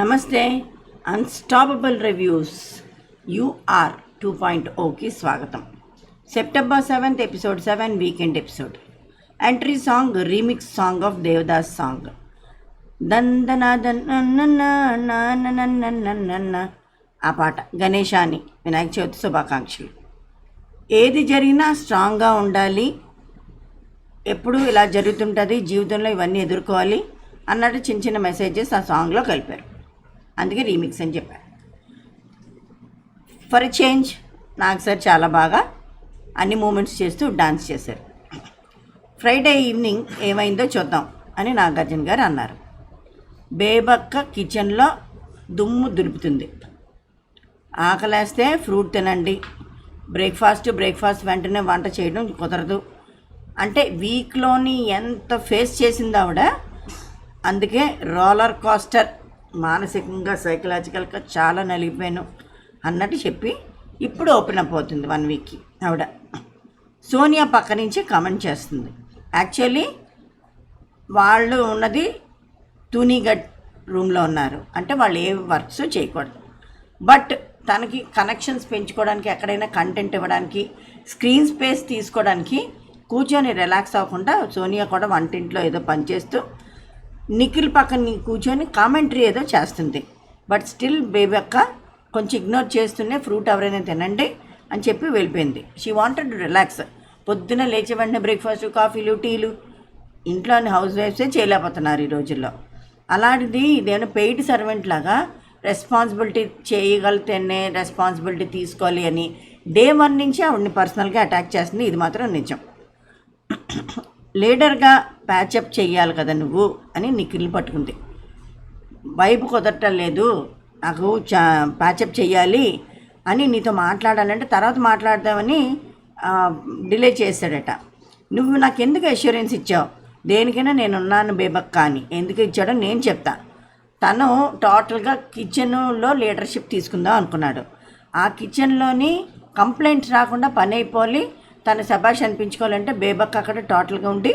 నమస్తే. Unstoppable reviews UR 2.0కి స్వాగతం. September 7th episode 7 weekend episode. Entry song remix song of Devdas song. ఆ పాట గణేశాని వినాయక చవితి శుభాకాంక్షలు. ఏది జరిగినా స్ట్రాంగ్గా ఉండాలి, ఎప్పుడు ఇలా జరుగుతుంటుంది, జీవితంలో ఇవన్నీ ఎదుర్కోవాలి అన్నట్టు చిన్న చిన్న మెసేజెస్ ఆ సాంగ్లో కలిపారు. అందుకే రీమిక్స్ అని చెప్పారు. ఫర్ ఎ చేంజ్ నాకు సార్ చాలా బాగా అన్ని మూమెంట్స్ చేస్తూ డాన్స్ చేశారు. ఫ్రైడే ఈవినింగ్ ఏమైందో చూద్దాం అని నాగార్జున గారు అన్నారు. బేబక్క కిచెన్లో దుమ్ము దులుపుతుంది. ఆకలేస్తే ఫ్రూట్ తినండి, బ్రేక్ఫాస్ట్ వెంటనే వంట చేయడం కుదరదు అంటే వీక్లోని ఎంత ఫేస్ చేసింది ఆవిడ. అందుకే రోలర్ కోస్టర్, మానసికంగా సైకలాజికల్గా చాలా నలిగిపోయాను అన్నట్టు చెప్పి ఇప్పుడు ఓపెన్ అప్ అవుతుంది 1 వీక్కి ఆవిడ. సోనియా పక్క నుంచి కమెంట్ చేస్తుంది. యాక్చువల్లీ వాళ్ళు ఉన్నది తూనీగఢ్ రూమ్లో ఉన్నారు, అంటే వాళ్ళు ఏ వర్క్స్ చేయకూడదు. బట్ తనకి కనెక్షన్స్ పెంచుకోవడానికి, ఎక్కడైనా కంటెంట్ ఇవ్వడానికి, స్క్రీన్ స్పేస్ తీసుకోవడానికి కూర్చొని రిలాక్స్ అవ్వకుండా సోనియా కూడా వంటింట్లో ఏదో పనిచేస్తూ నిఖిల్ పక్కన కూర్చొని కామెంటరీ ఏదో చేస్తుంది. బట్ స్టిల్ బేబక్క కొంచెం ఇగ్నోర్ చేస్తూనే ఫ్రూట్ ఎవరైనా తినండి అని చెప్పి వెళ్ళిపోయింది. She wanted to relax. పొద్దున్న లేచే వెంటనే బ్రేక్ఫాస్ట్, కాఫీలు, టీలు ఇంట్లోని హౌస్ వైఫ్సే చేయలేకపోతున్నారు ఈ రోజుల్లో. అలాంటిది ఇదేమైనా పెయిడ్ సర్వెంట్ లాగా రెస్పాన్సిబిలిటీ చేయగలితేనే రెస్పాన్సిబిలిటీ తీసుకోవాలి అని డే 1 నుంచి ఆవిడని పర్సనల్గా అటాక్ చేస్తుంది. ఇది మాత్రం నిజం. లీడర్గా ప్యాచప్ చెయ్యాలి కదా నువ్వు అని నిఖిల్ పట్టుకుంది. వైపు కుదరటం లేదు, నాకు ప్యాచప్ చెయ్యాలి అని నీతో మాట్లాడాలంటే తర్వాత మాట్లాడదామని డిలే చేశాడట. నువ్వు నాకు ఎందుకు అష్యూరెన్స్ ఇచ్చావు? దేనికైనా నేనున్నాను బేబక్క అని ఎందుకు ఇచ్చాడో నేను చెప్తా. తను టోటల్గా కిచెన్లో లీడర్షిప్ తీసుకుందాం అనుకున్నాడు. ఆ కిచెన్లోని కంప్లైంట్స్ రాకుండా పని అయిపోవాలి, తను శబాష్ అనిపించుకోవాలంటే బేబక్క అక్కడ టోటల్గా ఉండి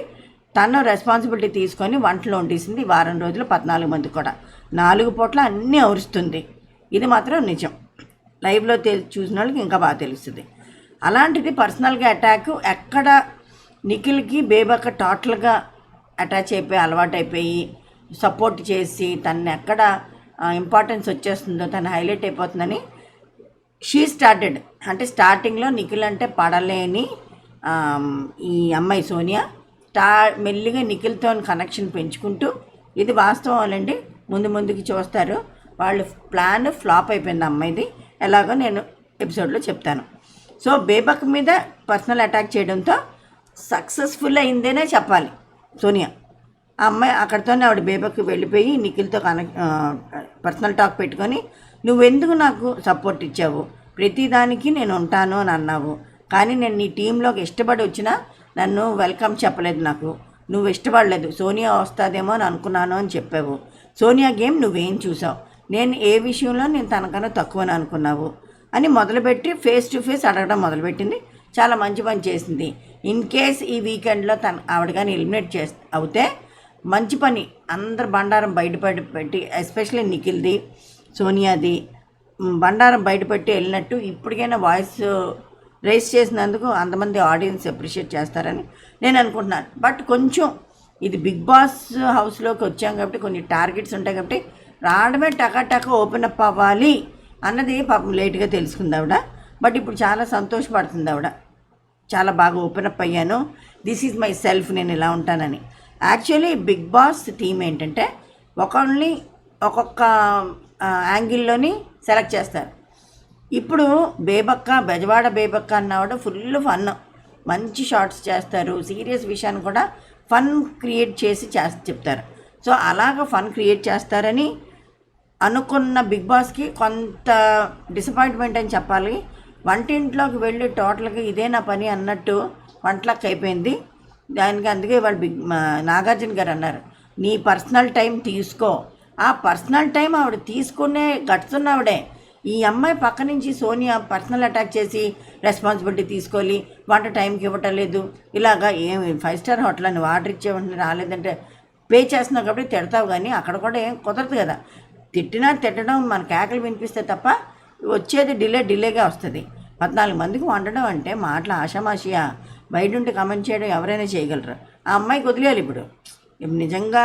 తను రెస్పాన్సిబిలిటీ తీసుకొని వంటలు వండేసింది. వారం రోజులు 14 మంది కూడా 4 పూట్ల అన్నీ అరుస్తుంది. ఇది మాత్రం నిజం. లైవ్లో చూసిన వాళ్ళకి ఇంకా బాగా తెలుస్తుంది. అలాంటిది పర్సనల్గా అటాక్ ఎక్కడ నిఖిల్కి బేబక్క టోటల్గా అటాచ్ అయిపోయి అలవాటు అయిపోయి సపోర్ట్ చేసి తను ఎక్కడ ఇంపార్టెన్స్ వచ్చేస్తుందో తను హైలైట్ అయిపోతుందని షీ స్టార్టెడ్. అంటే స్టార్టింగ్లో నిఖిల్ అంటే పడలేని ఈ అమ్మాయి సోనియా మెల్లిగా నిఖిల్తో కనెక్షన్ పెంచుకుంటూ, ఇది వాస్తవం వాళ్ళండి, ముందుకి చూస్తారు. వాళ్ళు ప్లాన్ ఫ్లాప్ అయిపోయింది అమ్మాయిది. ఎలాగో నేను ఎపిసోడ్లో చెప్తాను. సో బేబక్ మీద పర్సనల్ అటాక్ చేయడంతో సక్సెస్ఫుల్ అయిందేనే చెప్పాలి సోనియా. ఆ అమ్మాయి అక్కడితోనే ఆవిడ బేబక్కి వెళ్ళిపోయి నిఖిల్తో పర్సనల్ టాక్ పెట్టుకొని, నువ్వెందుకు నాకు సపోర్ట్ ఇచ్చావు, ప్రతిదానికి నేను ఉంటాను అని అన్నావు, కానీ నేను నీ టీంలోకి ఇష్టపడి వచ్చినా నన్ను వెల్కమ్ చెప్పలేదు, నాకు నువ్వు ఇష్టపడలేదు, సోనియా వస్తుందేమో అని అనుకున్నాను అని చెప్పావు. సోనియా గేమ్ నువ్వేం చూసావు, నేను ఏ విషయంలో నేను తనకన్నా తక్కువని అనుకున్నావు అని మొదలుపెట్టి ఫేస్ టు ఫేస్ అడగడం మొదలుపెట్టింది. చాలా మంచి పని చేసింది. ఇన్ కేస్ ఈ వీకెండ్లో ఆవిడ కానీ ఎలిమినేట్ అవుతే మంచి పని. అందరు బండారం బయటపెట్టి ఎస్పెషల్లీ నిఖిల్ది, సోనియాది బండారం బయటపెట్టి వెళ్ళినట్టు ఇప్పటికైనా వాయిస్ రైస్ చేసినందుకు అంతమంది ఆడియన్స్ అప్రిషియేట్ చేస్తారని నేను అనుకుంటున్నాను. బట్ కొంచెం ఇది బిగ్ బాస్ హౌస్లోకి వచ్చాం కాబట్టి కొన్ని టార్గెట్స్ ఉంటాయి కాబట్టి రావడమే టకా ఓపెన్ అప్ అవ్వాలి అన్నది పాపం లేట్గా తెలుసుకుంది ఆవిడ. బట్ ఇప్పుడు చాలా సంతోషపడుతుంది ఆవిడ. చాలా బాగా ఓపెన్ అప్ అయ్యాను, దిస్ ఈజ్ మై సెల్ఫ్, నేను ఇలా ఉంటానని. యాక్చువల్లీ బిగ్ బాస్ థీమ్ ఏంటంటే ఒకరిని ఒక్కొక్క యాంగిల్లోని సెలెక్ట్ చేస్తారు. ఇప్పుడు బెజవాడ బేబక్క అన్నవాడు ఫుల్ ఫన్, మంచి షార్ట్స్ చేస్తారు, సీరియస్ విషయాన్ని కూడా ఫన్ క్రియేట్ చేసి చెప్తారు. సో అలాగ ఫన్ క్రియేట్ చేస్తారని అనుకున్న బిగ్ బాస్కి కొంత డిసప్పాయింట్మెంట్ అని చెప్పాలి. వంటింట్లోకి వెళ్ళి టోటల్గా ఇదే నా పని అన్నట్టు వంటలకు అయిపోయింది దానికి. అందుకే వాళ్ళు నాగార్జున గారు అన్నారు, నీ పర్సనల్ టైం తీసుకో. ఆ పర్సనల్ టైం ఆవిడ తీసుకునే గడుచున్నవిడే. ఈ అమ్మాయి పక్క నుంచి సోనియా పర్సనల్ అటాక్ చేసి రెస్పాన్సిబిలిటీ తీసుకోవాలి, వంట టైంకి ఇవ్వటం లేదు, ఇలాగా ఏమి 5 స్టార్ హోటల్ అని ఆర్డర్ ఇచ్చేవంటే రాలేదంటే పే చేస్తున్నావు కాబట్టి తిడతావు, కానీ అక్కడ కూడా ఏం కుదరదు కదా. తిట్టినా తిట్టడం మన కేకలు వినిపిస్తే తప్ప వచ్చేది డిలేగా వస్తుంది. 14 మందికి వండడం అంటే మాటలు ఆషామాషియా, బయట ఉంటే కమెంట్ చేయడం ఎవరైనా చేయగలరు. ఆ అమ్మాయికి వదిలేయాలి. ఇప్పుడు నిజంగా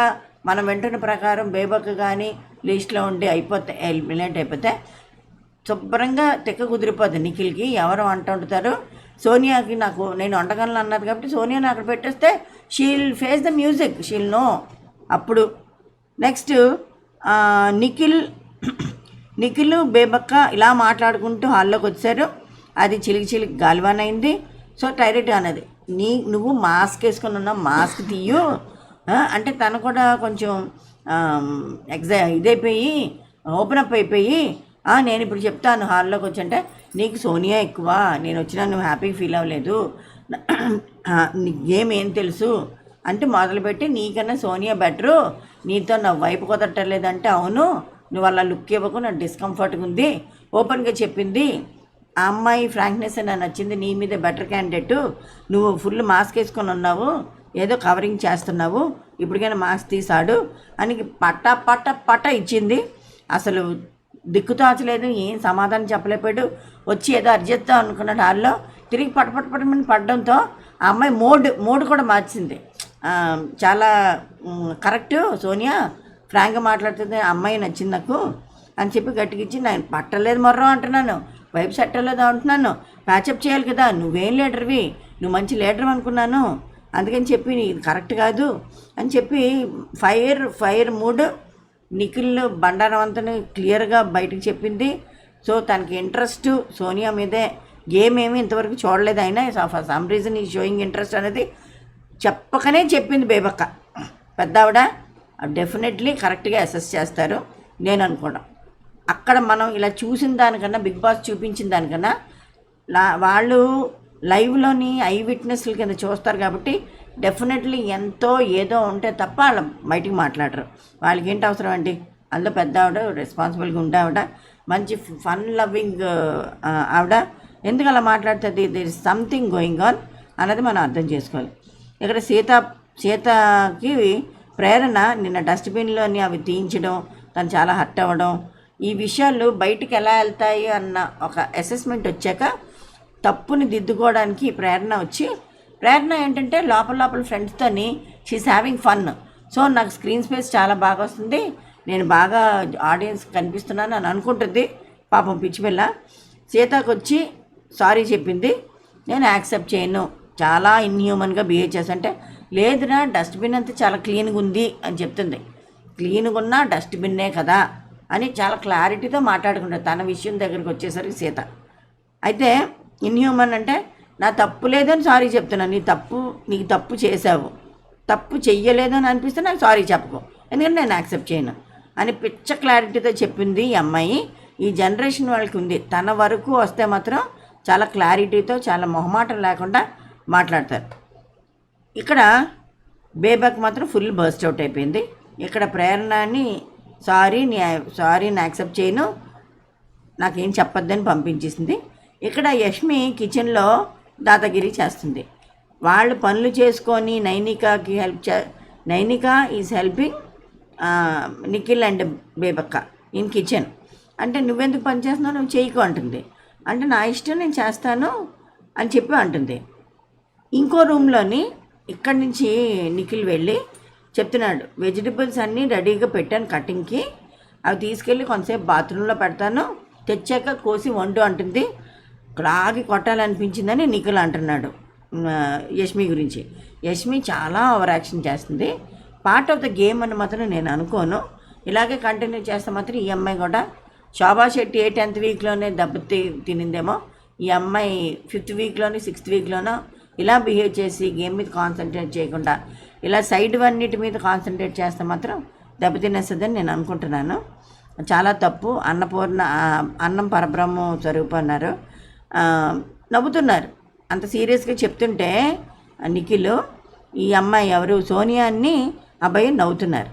మనం వింటున్న ప్రకారం బేబక్ కానీ లిస్ట్లో ఉండి ఎలిమినేట్ అయిపోతే శుభ్రంగా తెక్క కుదిరిపోద్ది. నిఖిల్కి ఎవరు వంట వండుతారు, సోనియాకి నేను వంటగలను అన్నది కాబట్టి సోనియాని అక్కడ పెట్టేస్తే she'll face the music, she'll no. అప్పుడు నెక్స్ట్ నిఖిల్ బేబక్క ఇలా మాట్లాడుకుంటూ హాల్లోకి వచ్చారు. అది చిలికి గాలివాన్ అయింది. సో డైరెక్ట్ అన్నది, నువ్వు మాస్క్ వేసుకొని ఉన్నావు, మాస్క్ తీయు అంటే తను కూడా కొంచెం ఇదైపోయి ఓపెన్ అప్ అయిపోయి నేను ఇప్పుడు చెప్తాను హాల్లోకి వచ్చి అంటే, నీకు సోనియా ఎక్కువ, నేను వచ్చినా నువ్వు హ్యాపీగా ఫీల్ అవ్వలేదు, గేమ్ ఏం తెలుసు అంటే మొదలుపెట్టి, నీకన్నా సోనియా బెటరు, నీతో నా వైపు కుదరటలేదంటే అవును, నువ్వు అలా లుక్ ఇవ్వకు, నాకు డిస్కంఫర్ట్గా ఉంది ఓపెన్గా చెప్పింది. ఆ అమ్మాయి ఫ్రాంక్నెస్ నాకు నచ్చింది, నీ మీద బెటర్ క్యాండిడేటు, నువ్వు ఫుల్ మాస్క్ వేసుకొని ఉన్నావు, ఏదో కవరింగ్ చేస్తున్నావు, ఇప్పటికైనా మాస్క్ తీసాడు అని పట్ట ఇచ్చింది. అసలు దిక్కుతోచలేదు, ఏం సమాధానం చెప్పలేపాడు. వచ్చి ఏదో అర్జెత్తాం అనుకున్నాడు హాల్లో, తిరిగి పట్టమని పడడంతో ఆ అమ్మాయి మూడు కూడా మార్చింది. చాలా కరెక్టు సోనియా, ఫ్రాంక్గా మాట్లాడుతుంది, అమ్మాయి నచ్చింది నాకు అని చెప్పి గట్టిగిచ్చి, నేను పట్టలేదు మొర్రం అంటున్నాను, వైపు సెట్ అవ్వలేదు అంటున్నాను, ప్యాచప్ చేయాలి కదా, నువ్వేం లీడర్వి, నువ్వు మంచి లీడర్ అనుకున్నాను, అందుకని చెప్పి ఇది కరెక్ట్ కాదు అని చెప్పి ఫైర్ మూడ్ నిఖిల్ బండారం అంతా క్లియర్గా బయటకు చెప్పింది. సో తనకి ఇంట్రెస్ట్ సోనియా మీదే, గేమ్ ఏమి ఇంతవరకు చూడలేదు, అయినా ఫర్ సమ్ రీజన్ ఈ షోయింగ్ ఇంట్రెస్ట్ అనేది చెప్పకనే చెప్పింది బేబక్క. పెద్ద ఆవిడ డెఫినెట్లీ కరెక్ట్గా అసెస్ చేస్తారు నేను అనుకోవడం. అక్కడ మనం ఇలా చూసిన దానికన్నా, బిగ్ బాస్ చూపించిన దానికన్నా వాళ్ళు లైవ్లోని ఐ విట్నెస్ల కింద చూస్తారు కాబట్టి డెఫినెట్లీ ఎంతో ఏదో ఉంటే తప్ప వాళ్ళు బయటికి మాట్లాడరు. వాళ్ళకి ఏంటి అవసరం అండి, అందులో పెద్ద ఆవిడ, రెస్పాన్సిబుల్గా ఉండే ఆవిడ, మంచి ఫన్ లవ్వింగ్ ఆవిడ, ఎందుకు అలా మాట్లాడుతుంది, there is something going on అన్నది మనం అర్థం చేసుకోవాలి. ఇక్కడ సీతకి ప్రేరణ నిన్న డస్ట్బిన్లోని అవి తీయించడం, తను చాలా హర్ట్ అవ్వడం, ఈ విషయాలు బయటికి ఎలా వెళ్తాయి అన్న ఒక అసెస్మెంట్ వచ్చాక తప్పుని దిద్దుకోవడానికి ప్రేరణ ఏంటంటే లోపల ఫ్రెండ్స్తోని షీఈస్ హ్యావింగ్ ఫన్. సో నాకు స్క్రీన్ స్పేస్ చాలా బాగా వస్తుంది, నేను బాగా ఆడియన్స్ కనిపిస్తున్నాను అని అనుకుంటుంది. పాపం పిచ్చిపిల్ల సీతకు వచ్చి సారీ చెప్పింది, నేను యాక్సెప్ట్ చేయను, చాలా ఇన్హ్యూమన్గా బిహేవ్ చేసంటే, లేదురా డస్ట్బిన్ అంతా చాలా క్లీన్గా ఉంది అని చెప్తుంది. క్లీన్గా ఉన్నా డస్ట్బిన్నే కదా అని చాలా క్లారిటీతో మాట్లాడుకుంటారు. తన విషయం దగ్గరికి వచ్చేసరికి సీత అయితే ఇన్హ్యూమన్ అంటే, నా తప్పు లేదని సారీ చెప్తున్నాను, నీకు తప్పు చేసావు, తప్పు చెయ్యలేదని అనిపిస్తే నాకు సారీ చెప్పుకో, ఎందుకంటే నేను యాక్సెప్ట్ చేయను అని పిచ్చ క్లారిటీతో చెప్పింది ఈ అమ్మాయి. ఈ జనరేషన్ వాళ్ళకి ఉంది, తన వరకు వస్తే మాత్రం చాలా క్లారిటీతో, చాలా మొహమాటం లేకుండా మాట్లాడతారు. ఇక్కడ బేబక్ మాత్రం ఫుల్ బర్స్ట్ అవుట్ అయిపోయింది. ఇక్కడ ప్రేరణని సారీ నేను యాక్సెప్ట్ చేయను, నాకేం చెప్పొద్దని పంపించేసింది. ఇక్కడ యష్మి కిచెన్లో దాదాగిరి చేస్తుంది. వాళ్ళు పనులు చేసుకొని నైనికాకి Nainika is helping Nikhil and Bebakka in kitchen. అంటే నువ్వెందుకు పని చేస్తున్నావు, నువ్వు చేయకు అంటుంది. అంటే నా ఇష్టం, నేను చేస్తాను అని చెప్పి అంటుంది. ఇంకో రూమ్లోని ఇక్కడి నుంచి నిఖిల్ వెళ్ళి చెప్తున్నాడు, వెజిటబుల్స్ అన్నీ రెడీగా పెట్టాను కటింగ్కి, అవి తీసుకెళ్ళి కొంతసేపు బాత్రూంలో పెడతాను, తెచ్చాక కోసి వండు అంటుంది. లాగి కొట్టాలనిపించిందని నిఖిల్ అంటున్నాడు యష్మి గురించి. యష్మి చాలా ఓవర్ యాక్షన్ చేస్తుంది. పార్ట్ ఆఫ్ ద గేమ్ అని మాత్రం నేను అనుకోను. ఇలాగే కంటిన్యూ చేస్తే మాత్రం ఈ అమ్మాయి కూడా, శోభా శెట్టి 10th వీక్లోనే తినిందేమో, ఈ అమ్మాయి 5th వీక్లోని 6th వీక్లోనో ఇలా బిహేవ్ చేసి గేమ్ మీద కాన్సన్ట్రేట్ చేయకుండా ఇలా సైడ్ అన్నిటి మీద కాన్సన్ట్రేట్ చేస్తే మాత్రం దెబ్బతినేస్తుందని నేను అనుకుంటున్నాను. చాలా తప్పు. అన్నపూర్ణ అన్నం పరబ్రహ్మ స్వరూపం అన్నారు, నవ్వుతున్నారు. అంత సీరియస్గా చెప్తుంటే నిఖిల్, ఈ అమ్మాయి ఎవరు సోనియాని అబ్బాయి నవ్వుతున్నారు.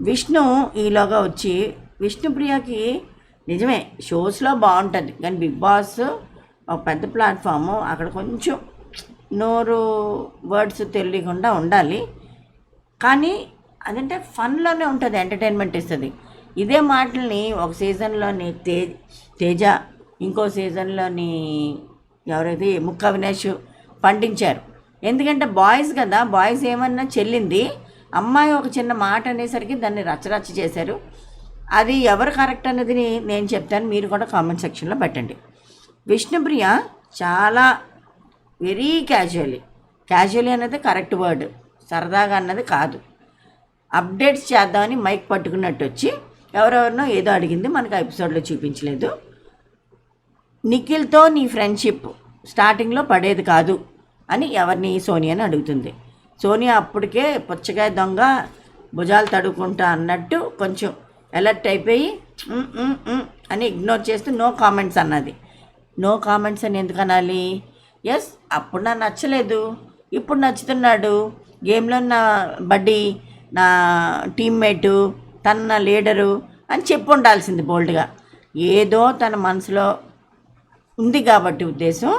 విష్ణు ఈలోగా వచ్చి, విష్ణుప్రియకి నిజమే షోస్లో బాగుంటుంది కానీ బిగ్ బాస్ ఒక పెద్ద ప్లాట్ఫాము, అక్కడ కొంచెం నోరు వర్డ్స్ తెలియకుండా ఉండాలి. కానీ అదంటే ఫన్లోనే ఉంటుంది, ఎంటర్టైన్మెంట్ ఇస్తుంది. ఇదే మాటల్ని ఒక సీజన్లోని తేజ, ఇంకో సీజన్లోని ఎవరైతే ముక్క అవినాష్ పండించారు. ఎందుకంటే బాయ్స్ కదా, బాయ్స్ ఏమన్నా చెల్లింది, అమ్మాయి ఒక చిన్న మాట అనేసరికి దాన్ని రచ్చరచ్చ చేశారు. అది ఎవరు కరెక్ట్ అన్నది నేను చెప్తాను, మీరు కూడా కామెంట్ సెక్షన్లో పెట్టండి. విష్ణుప్రియ చాలా వెరీ క్యాజువలీ అనేది కరెక్ట్ వర్డ్, సరదాగా అన్నది కాదు. అప్డేట్స్ చేద్దామని మైక్ పట్టుకున్నట్టు వచ్చి ఎవరెవరినో ఏదో అడిగింది, మనకు ఎపిసోడ్లో చూపించలేదు. నిఖిల్తో నీ ఫ్రెండ్షిప్ స్టార్టింగ్లో పడేది కాదు అని ఎవరిని, సోనియాని అడుగుతుంది. సోనియా అప్పటికే పుచ్చకాయ దొంగ భుజాలు తడుకుంటా అన్నట్టు కొంచెం అలర్ట్ అయిపోయి అని ఇగ్నోర్ చేస్తూ నో కామెంట్స్ అన్నది. నో కామెంట్స్ అని ఎందుకు అనాలి? ఎస్, అప్పుడు నాకు నచ్చలేదు, ఇప్పుడు నచ్చుతున్నాడు, గేమ్లో నా బడ్డీ, నా టీమ్మేటు, తన నా లీడరు అని చెప్పి ఉండాల్సింది బోల్డ్గా. ఏదో తన మనసులో ఉంది కాబట్టి ఉద్దేశం,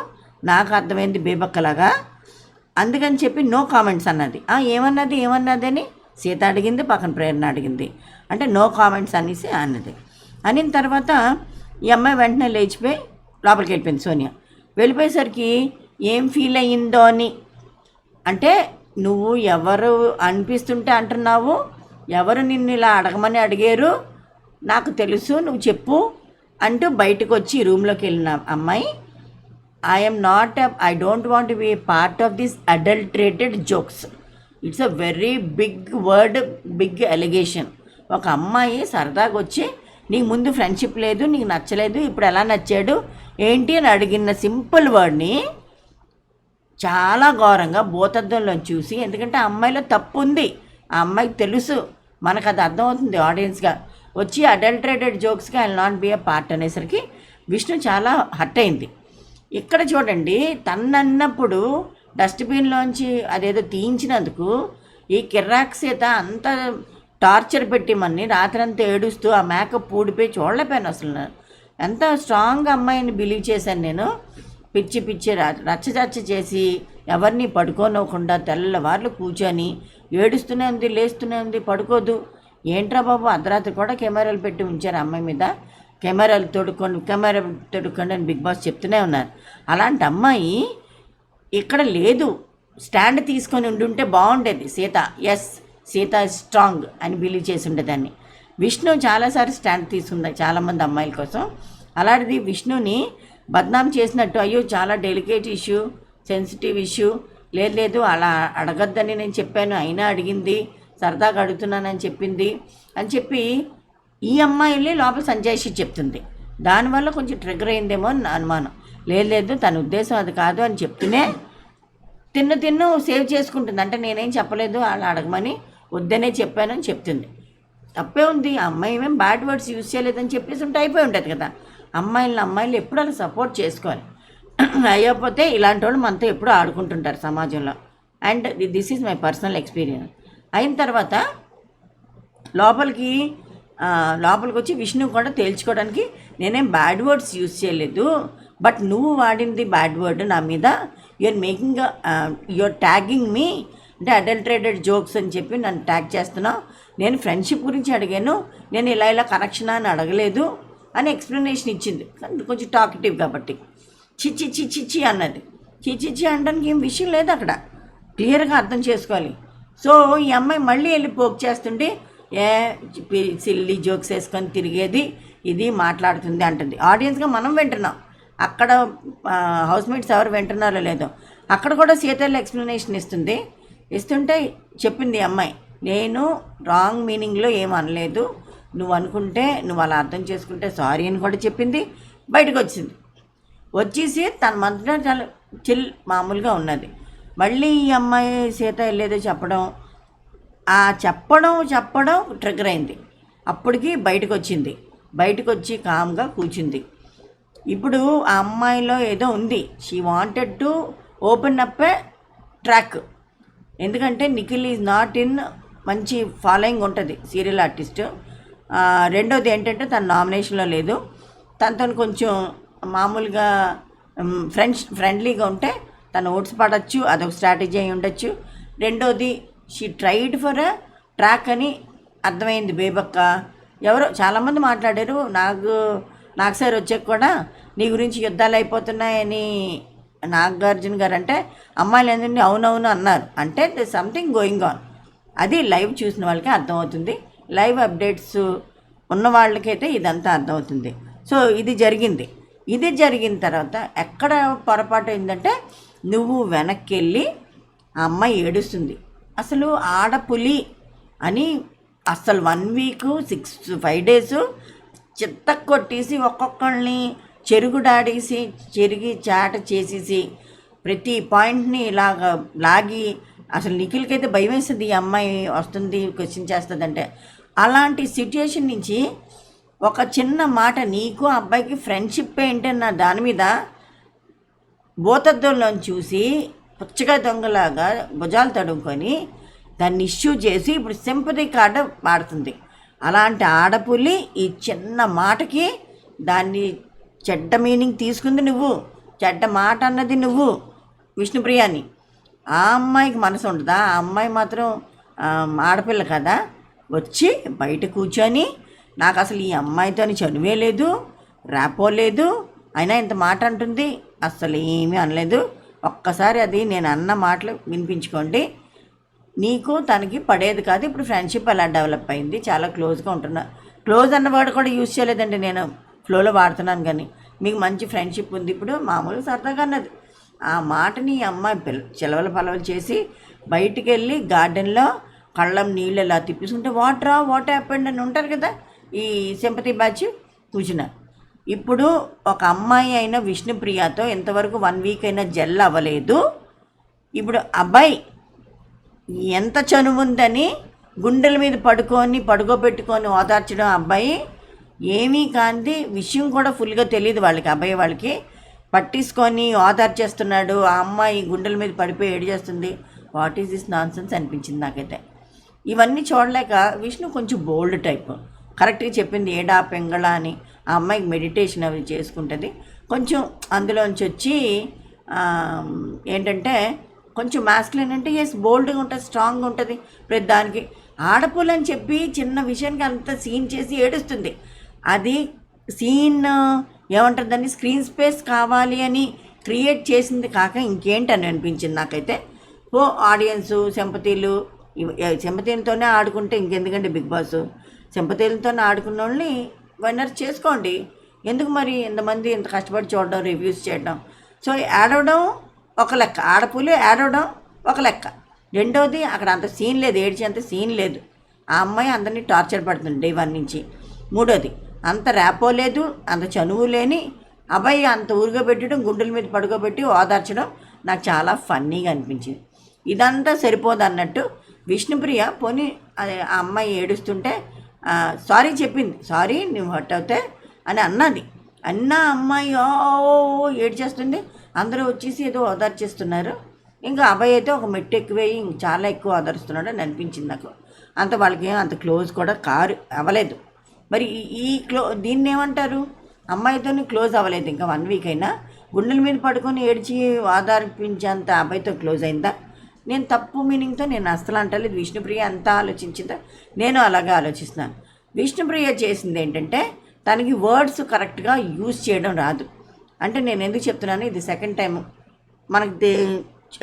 నాకు అర్థమైంది బేబక్కలాగా, అందుకని చెప్పి నో కామెంట్స్ అన్నది. ఏమన్నది అని సీత అడిగింది, పక్కన ప్రేరణ అడిగింది, అంటే నో కామెంట్స్ అనేసి అన్నది. అనిన తర్వాత ఈ అమ్మాయి వెంటనే లేచిపోయి లోపలికి వెళ్ళిపోయింది. సోనియా వెళ్ళిపోయేసరికి ఏం ఫీల్ అయ్యిందో అని, అంటే నువ్వు ఎవరు అనిపిస్తుంటే అంటున్నావు, ఎవరు నిన్ను ఇలా అడగమని అడిగారు, నాకు తెలుసు, నువ్వు చెప్పు అంటూ బయటకు వచ్చి రూమ్లోకి వెళ్ళిన అమ్మాయి, I don't want be a part of this adulterated jokes. It's a very big word, big allegation. ఒక అమ్మాయి సరదాగా వచ్చి నీకు ముందు ఫ్రెండ్షిప్ లేదు, నీకు నచ్చలేదు, ఇప్పుడు ఎలా నచ్చాడు ఏంటి అని అడిగిన సింపుల్ వర్డ్ని చాలా ఘోరంగా భూతద్దంలో చూసి, ఎందుకంటే ఆ అమ్మాయిలో తప్పు ఉంది, ఆ అమ్మాయికి తెలుసు, మనకు అది అర్థమవుతుంది ఆడియన్స్గా, వచ్చి అడల్టరేటెడ్ జోక్స్గా I will not be a part అనేసరికి విష్ణు చాలా హర్ట్ అయింది. ఇక్కడ చూడండి, తన్నన్నప్పుడు డస్ట్బిన్లోంచి అదేదో తీయించినందుకు ఈ కిర్రాక్ సీత అంత టార్చర్ పెట్టి మన్ని రాత్రంతా ఏడుస్తూ ఆ మేకప్ ఊడిపోయి చూడలేకపోయాను. అసలు ఎంత స్ట్రాంగ్ అమ్మాయిని బిలీవ్ చేశాను నేను. పిచ్చి రచ్చ చేసి ఎవరిని పడుకోనివ్వకుండా తెల్లవార్లు కూర్చొని ఏడుస్తూనే ఉంది, లేస్తూనే ఉంది, పడుకోదు. ఏంట్రా బాబు, అర్ధరాత్రి కూడా కెమెరాలు పెట్టి ఉంచారు అమ్మాయి మీద, కెమెరా తొడుక్కోండి అని బిగ్ బాస్ చెప్తూనే ఉన్నారు. అలాంటి అమ్మాయి ఇక్కడ లేదు, స్టాండ్ తీసుకొని ఉండుంటే బాగుండేది సీత. ఎస్, సీత స్ట్రాంగ్ అని బిలీవ్ చేసి ఉండేదాన్ని. విష్ణు చాలాసార్లు స్టాండ్ తీసుకుంది చాలామంది అమ్మాయిల కోసం. అలాంటిది విష్ణుని బద్నాం చేసినట్టు, అయ్యో చాలా డెలికేట్ ఇష్యూ, సెన్సిటివ్ ఇష్యూ, లేదు అలా అడగద్దని నేను చెప్పాను, అయినా అడిగింది, సరదాగా అడుగుతున్నానని చెప్పింది అని చెప్పి ఈ అమ్మాయిని లోపల సంజాయిషి చెప్తుంది. దానివల్ల కొంచెం ట్రిగర్ అయిందేమో అని అనుమానం. లేదు తన ఉద్దేశం అది కాదు అని చెప్తూనే తిన్ను సేవ్ చేసుకుంటుంది. అంటే నేనేం చెప్పలేదు, అలా అడగమని వద్దనే చెప్పానని చెప్తుంది. తప్పే ఉంది, ఆ అమ్మాయి ఏమేం బ్యాడ్ వర్డ్స్ యూజ్ చేయలేదని చెప్పేసి ఉంటే అయిపోయి ఉంటుంది కదా. అమ్మాయిలు ఎప్పుడు అలా సపోర్ట్ చేసుకోవాలి. అయ్యకపోతే ఇలాంటి వాళ్ళు మనతో ఎప్పుడూ ఆడుకుంటుంటారు సమాజంలో. And this is my personal experience. అయిన తర్వాత లోపలికి వచ్చి విష్ణు కూడా తేల్చుకోవడానికి నేనేం బ్యాడ్ వర్డ్స్ యూజ్ చేయలేదు, బట్ నువ్వు వాడింది బ్యాడ్ వర్డ్ నా మీద, యూఆర్ ట్యాగింగ్ మీ, అంటే అడల్టరేటెడ్ జోక్స్ అని చెప్పి నన్ను ట్యాగ్ చేస్తున్నావు. నేను ఫ్రెండ్షిప్ గురించి అడిగాను, నేను ఇలా కనెక్షన్ అని అడగలేదు అని ఎక్స్ప్లెనేషన్ ఇచ్చింది. కొంచెం టాకిటివ్ కాబట్టి చిచ్చి అన్నది. చిచ్చి అనడానికి ఏం విషయం లేదు, అక్కడ క్లియర్గా అర్థం చేసుకోవాలి. సో ఈ అమ్మాయి మళ్ళీ వెళ్ళి పోక్ చేస్తుంటే సిల్లీ జోక్స్ వేసుకొని తిరిగేది ఇది మాట్లాడుతుంది అంటుంది. ఆడియన్స్గా మనం వింటున్నాం, అక్కడ హౌస్మేట్స్ ఎవరు వింటున్నారో లేదో. అక్కడ కూడా సీతల్లో ఎక్స్ప్లెనేషన్ ఇస్తుంటే చెప్పింది అమ్మాయి, నేను రాంగ్ మీనింగ్లో ఏం అనలేదు, నువ్వు అనుకుంటే నువ్వు అలా అర్థం చేసుకుంటే సారీ అని కూడా చెప్పింది. బయటకు వచ్చేసి తన మనసులో చాలా మామూలుగా ఉన్నది. మళ్ళీ ఈ అమ్మాయి సీత వెళ్ళేదో చెప్పడం ట్రిగర్ అయింది. అప్పటికి బయటకు వచ్చి కామ్గా కూర్చుంది. ఇప్పుడు ఆ అమ్మాయిలో ఏదో ఉంది, she wanted to open up A track. ఎందుకంటే నిఖిల్ ఈజ్ నాట్ ఇన్ మంచి ఫాలోయింగ్ ఉంటుంది సీరియల్ ఆర్టిస్ట్. రెండోది ఏంటంటే తన నామినేషన్లో లేదు, తనతో కొంచెం మామూలుగా ఫ్రెండ్లీగా ఉంటే తను ఓట్స్ పడవచ్చు, అదొక స్ట్రాటజీ అయి ఉండొచ్చు. రెండోది she tried for a track అని అర్థమైంది బేబక్క. ఎవరో చాలామంది మాట్లాడారు. నాకు సార్ వచ్చాక కూడా నీ గురించి యుద్ధాలు అయిపోతున్నాయని నాగార్జున గారు అంటే అమ్మాయిలు ఏంటంటే అవునవును అన్నారు. అంటే సంథింగ్ గోయింగ్ ఆన్. అది లైవ్ చూసిన వాళ్ళకి అర్థమవుతుంది. లైవ్ అప్డేట్స్ ఉన్న వాళ్ళకైతే ఇదంతా అర్థమవుతుంది. సో ఇది జరిగిన తర్వాత ఎక్కడ పొరపాటు అయిందంటే నువ్వు వెనక్కి వెళ్ళి ఆ అమ్మాయి ఏడుస్తుంది. అసలు ఆడపులి అని అసలు 1 వీక్ 5 డేస్ చిత్త కొట్టేసి ఒక్కొక్కళ్ళని చెరుగుడాడేసి చెరిగి చాట చేసేసి ప్రతి పాయింట్ని ఇలాగ లాగి అసలు నిఖిల్కైతే భయం వేస్తుంది, ఈ అమ్మాయి వస్తుంది క్వశ్చన్ చేస్తుందంటే. అలాంటి సిచ్యుయేషన్ నుంచి ఒక చిన్న మాట, నీకు అబ్బాయికి ఫ్రెండ్షిప్ ఏంటన్న దాని మీద భూతద్దంలో చూసి పుచ్చగా దొంగలాగా భుజాలు తడుముకొని దాన్ని ఇష్యూ చేసి ఇప్పుడు సింపతి కార్డు వాడుతుంది. అలాంటి ఆడపుల్లి ఈ చిన్న మాటకి దాన్ని చెడ్డ మీనింగ్ తీసుకుంది నువ్వు, చెడ్డ మాట అన్నది నువ్వు విష్ణుప్రియాని. ఆ అమ్మాయికి మనసు ఉండదా? ఆ అమ్మాయి మాత్రం ఆడపిల్ల కదా, వచ్చి బయట కూర్చొని నాకు అసలు ఈ అమ్మాయితో చనువే లేదు, ర్యాపో లేదు, అయినా ఇంత మాట అంటుంది, అసలు ఏమీ అనలేదు. ఒక్కసారి అది నేను అన్న మాటలు వినిపించుకోండి. నీకు తనకి పడేది కాదు. ఇప్పుడు ఫ్రెండ్షిప్ అలా డెవలప్ అయింది, చాలా క్లోజ్గా ఉంటున్నా. క్లోజ్ అన్న వర్డ్ కూడా యూజ్ చేయలేదండి, నేను ఫ్లోలో వాడుతున్నాను. కానీ మీకు మంచి ఫ్రెండ్షిప్ ఉంది, ఇప్పుడు మామూలుగా సరదాగా అన్నది. ఆ మాటని ఈ అమ్మాయి చిలవల పలవలు చేసి బయటికి వెళ్ళి గార్డెన్లో కళ్ళం నీళ్ళు ఇలా తిప్పిస్తుంటే వాట్ హ్యాపెండ్ అని ఉంటారు కదా ఈ సింపతి బ్యాచ్ కూర్చున్నారు. ఇప్పుడు ఒక అమ్మాయి అయిన విష్ణుప్రియతో ఇంతవరకు 1 వీక్ అయినా జెల్ అవ్వలేదు. ఇప్పుడు అబ్బాయి ఎంత చనువుందని గుండెల మీద పడుకోబెట్టుకొని ఓదార్చడం. అబ్బాయి ఏమీ కాంది విషయం కూడా ఫుల్గా తెలియదు వాళ్ళకి, అబ్బాయి వాళ్ళకి పట్టించుకొని ఓదార్చేస్తున్నాడు. ఆ అమ్మాయి గుండెల మీద పడిపోయి ఏడు చేస్తుంది. What is this non sense అనిపించింది నాకైతే. ఇవన్నీ చూడలేక విష్ణు కొంచెం బోల్డ్ టైప్, కరెక్ట్గా చెప్పింది ఏడా పెంగళ అని. ఆ అమ్మాయికి మెడిటేషన్ అవి చేసుకుంటుంది. కొంచెం అందులోంచి వచ్చి ఏంటంటే కొంచెం మాస్కులిన్ అంటే ఎస్ బోల్డ్గా ఉంటుంది, స్ట్రాంగ్గా ఉంటుంది. ప్రతి దానికి ఆడపులు అని చెప్పి చిన్న విషయానికి అంత సీన్ చేసి ఏడుస్తుంది. అది సీన్ ఏమంటారు దాన్ని, స్క్రీన్ స్పేస్ కావాలి అని క్రియేట్ చేసింది కాక ఇంకేంటని అనిపించింది నాకైతే. ఆడియన్సు సింపతీలతోనే ఆడుకుంటే ఇంకెందుకంటే బిగ్ బాస్ సింపతీలతోనే ఆడుకున్న వాళ్ళని విన్నర్ చేసుకోండి. ఎందుకు మరి ఇంతమంది ఇంత కష్టపడి చూడడం, రివ్యూస్ చేయడం. సో ఏడవడం ఒక లెక్క, ఆడపులి ఏడవడం ఒక లెక్క. రెండోది అక్కడ అంత సీన్ లేదు, ఏడ్చేంత సీన్ లేదు. ఆ అమ్మాయి అందరినీ టార్చర్ పడుతుంది డే 1 నుంచి. మూడోది అంత ర్యాపో లేదు, అంత చనువు లేని అబ్బాయి అంత ఊరుగా పెట్టడం, గుండెల మీద పడుకోబెట్టి ఓదార్చడం నాకు చాలా ఫన్నీగా అనిపించింది. ఇదంతా సరిపోదు అన్నట్టు విష్ణుప్రియ పోనీ ఆ అమ్మాయి ఏడుస్తుంటే సారీ చెప్పింది, సారీ నువ్వు హర్ట్ అవుతే అని అన్నది. అమ్మాయి ఏడ్చేస్తుంది. అందరూ వచ్చేసి ఏదో ఓదార్చేస్తున్నారు. ఇంకా అబ్బాయి అయితే ఒక మెట్టు ఎక్కువేయి చాలా ఎక్కువ ఓదారుస్తున్నాడు అని అనిపించింది నాకు. అంత వాళ్ళకి అంత క్లోజ్ కూడా అవ్వలేదు. మరి దీన్ని ఏమంటారు, అమ్మాయితో క్లోజ్ అవ్వలేదు ఇంకా 1 వీక్ అయినా. గుండెల మీద పడుకొని ఏడ్చి ఆధారించేంత అబ్బాయితో క్లోజ్ అయిందా? నేను తప్పు మీనింగ్తో నేను అస్సలు అంటలేదు. విష్ణుప్రియ అంతా ఆలోచించిందా? నేను అలాగే ఆలోచిస్తున్నాను. విష్ణుప్రియ చేసింది ఏంటంటే తనకి వర్డ్స్ కరెక్ట్గా యూజ్ చేయడం రాదు. అంటే నేను ఎందుకు చెప్తున్నాను, ఇది సెకండ్ టైం మనకి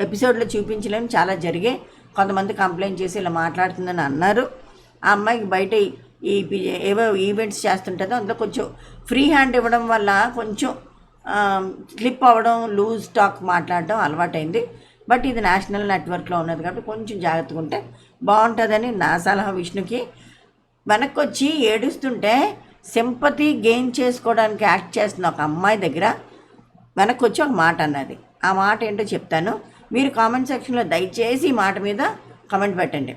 ఎపిసోడ్లో చూపించలేని చాలా జరిగే. కొంతమంది కంప్లైంట్ చేసి ఇలా మాట్లాడుతుందని అన్నారు. ఆ అమ్మాయికి బయట ఏవో ఈవెంట్స్ చేస్తుంటుందో అందులో కొంచెం ఫ్రీ హ్యాండ్ ఇవ్వడం వల్ల కొంచెం స్లిప్ అవ్వడం, లూజ్ టాక్ మాట్లాడడం అలవాటైంది. బట్ ఇది నేషనల్ నెట్వర్క్లో ఉన్నది కాబట్టి కొంచెం జాగ్రత్తగా ఉంటే బాగుంటుందని నా సలహా విష్ణుకి. వెనక్కి వచ్చి ఏడుస్తుంటే సింపతి గెయిన్ చేసుకోవడానికి యాక్ట్ చేస్తున్న ఒక అమ్మాయి దగ్గర వెనక్కి వచ్చి ఒక మాట అన్నది. ఆ మాట ఏంటో చెప్తాను, మీరు కామెంట్ సెక్షన్లో దయచేసి ఈ మాట మీద కామెంట్ పెట్టండి.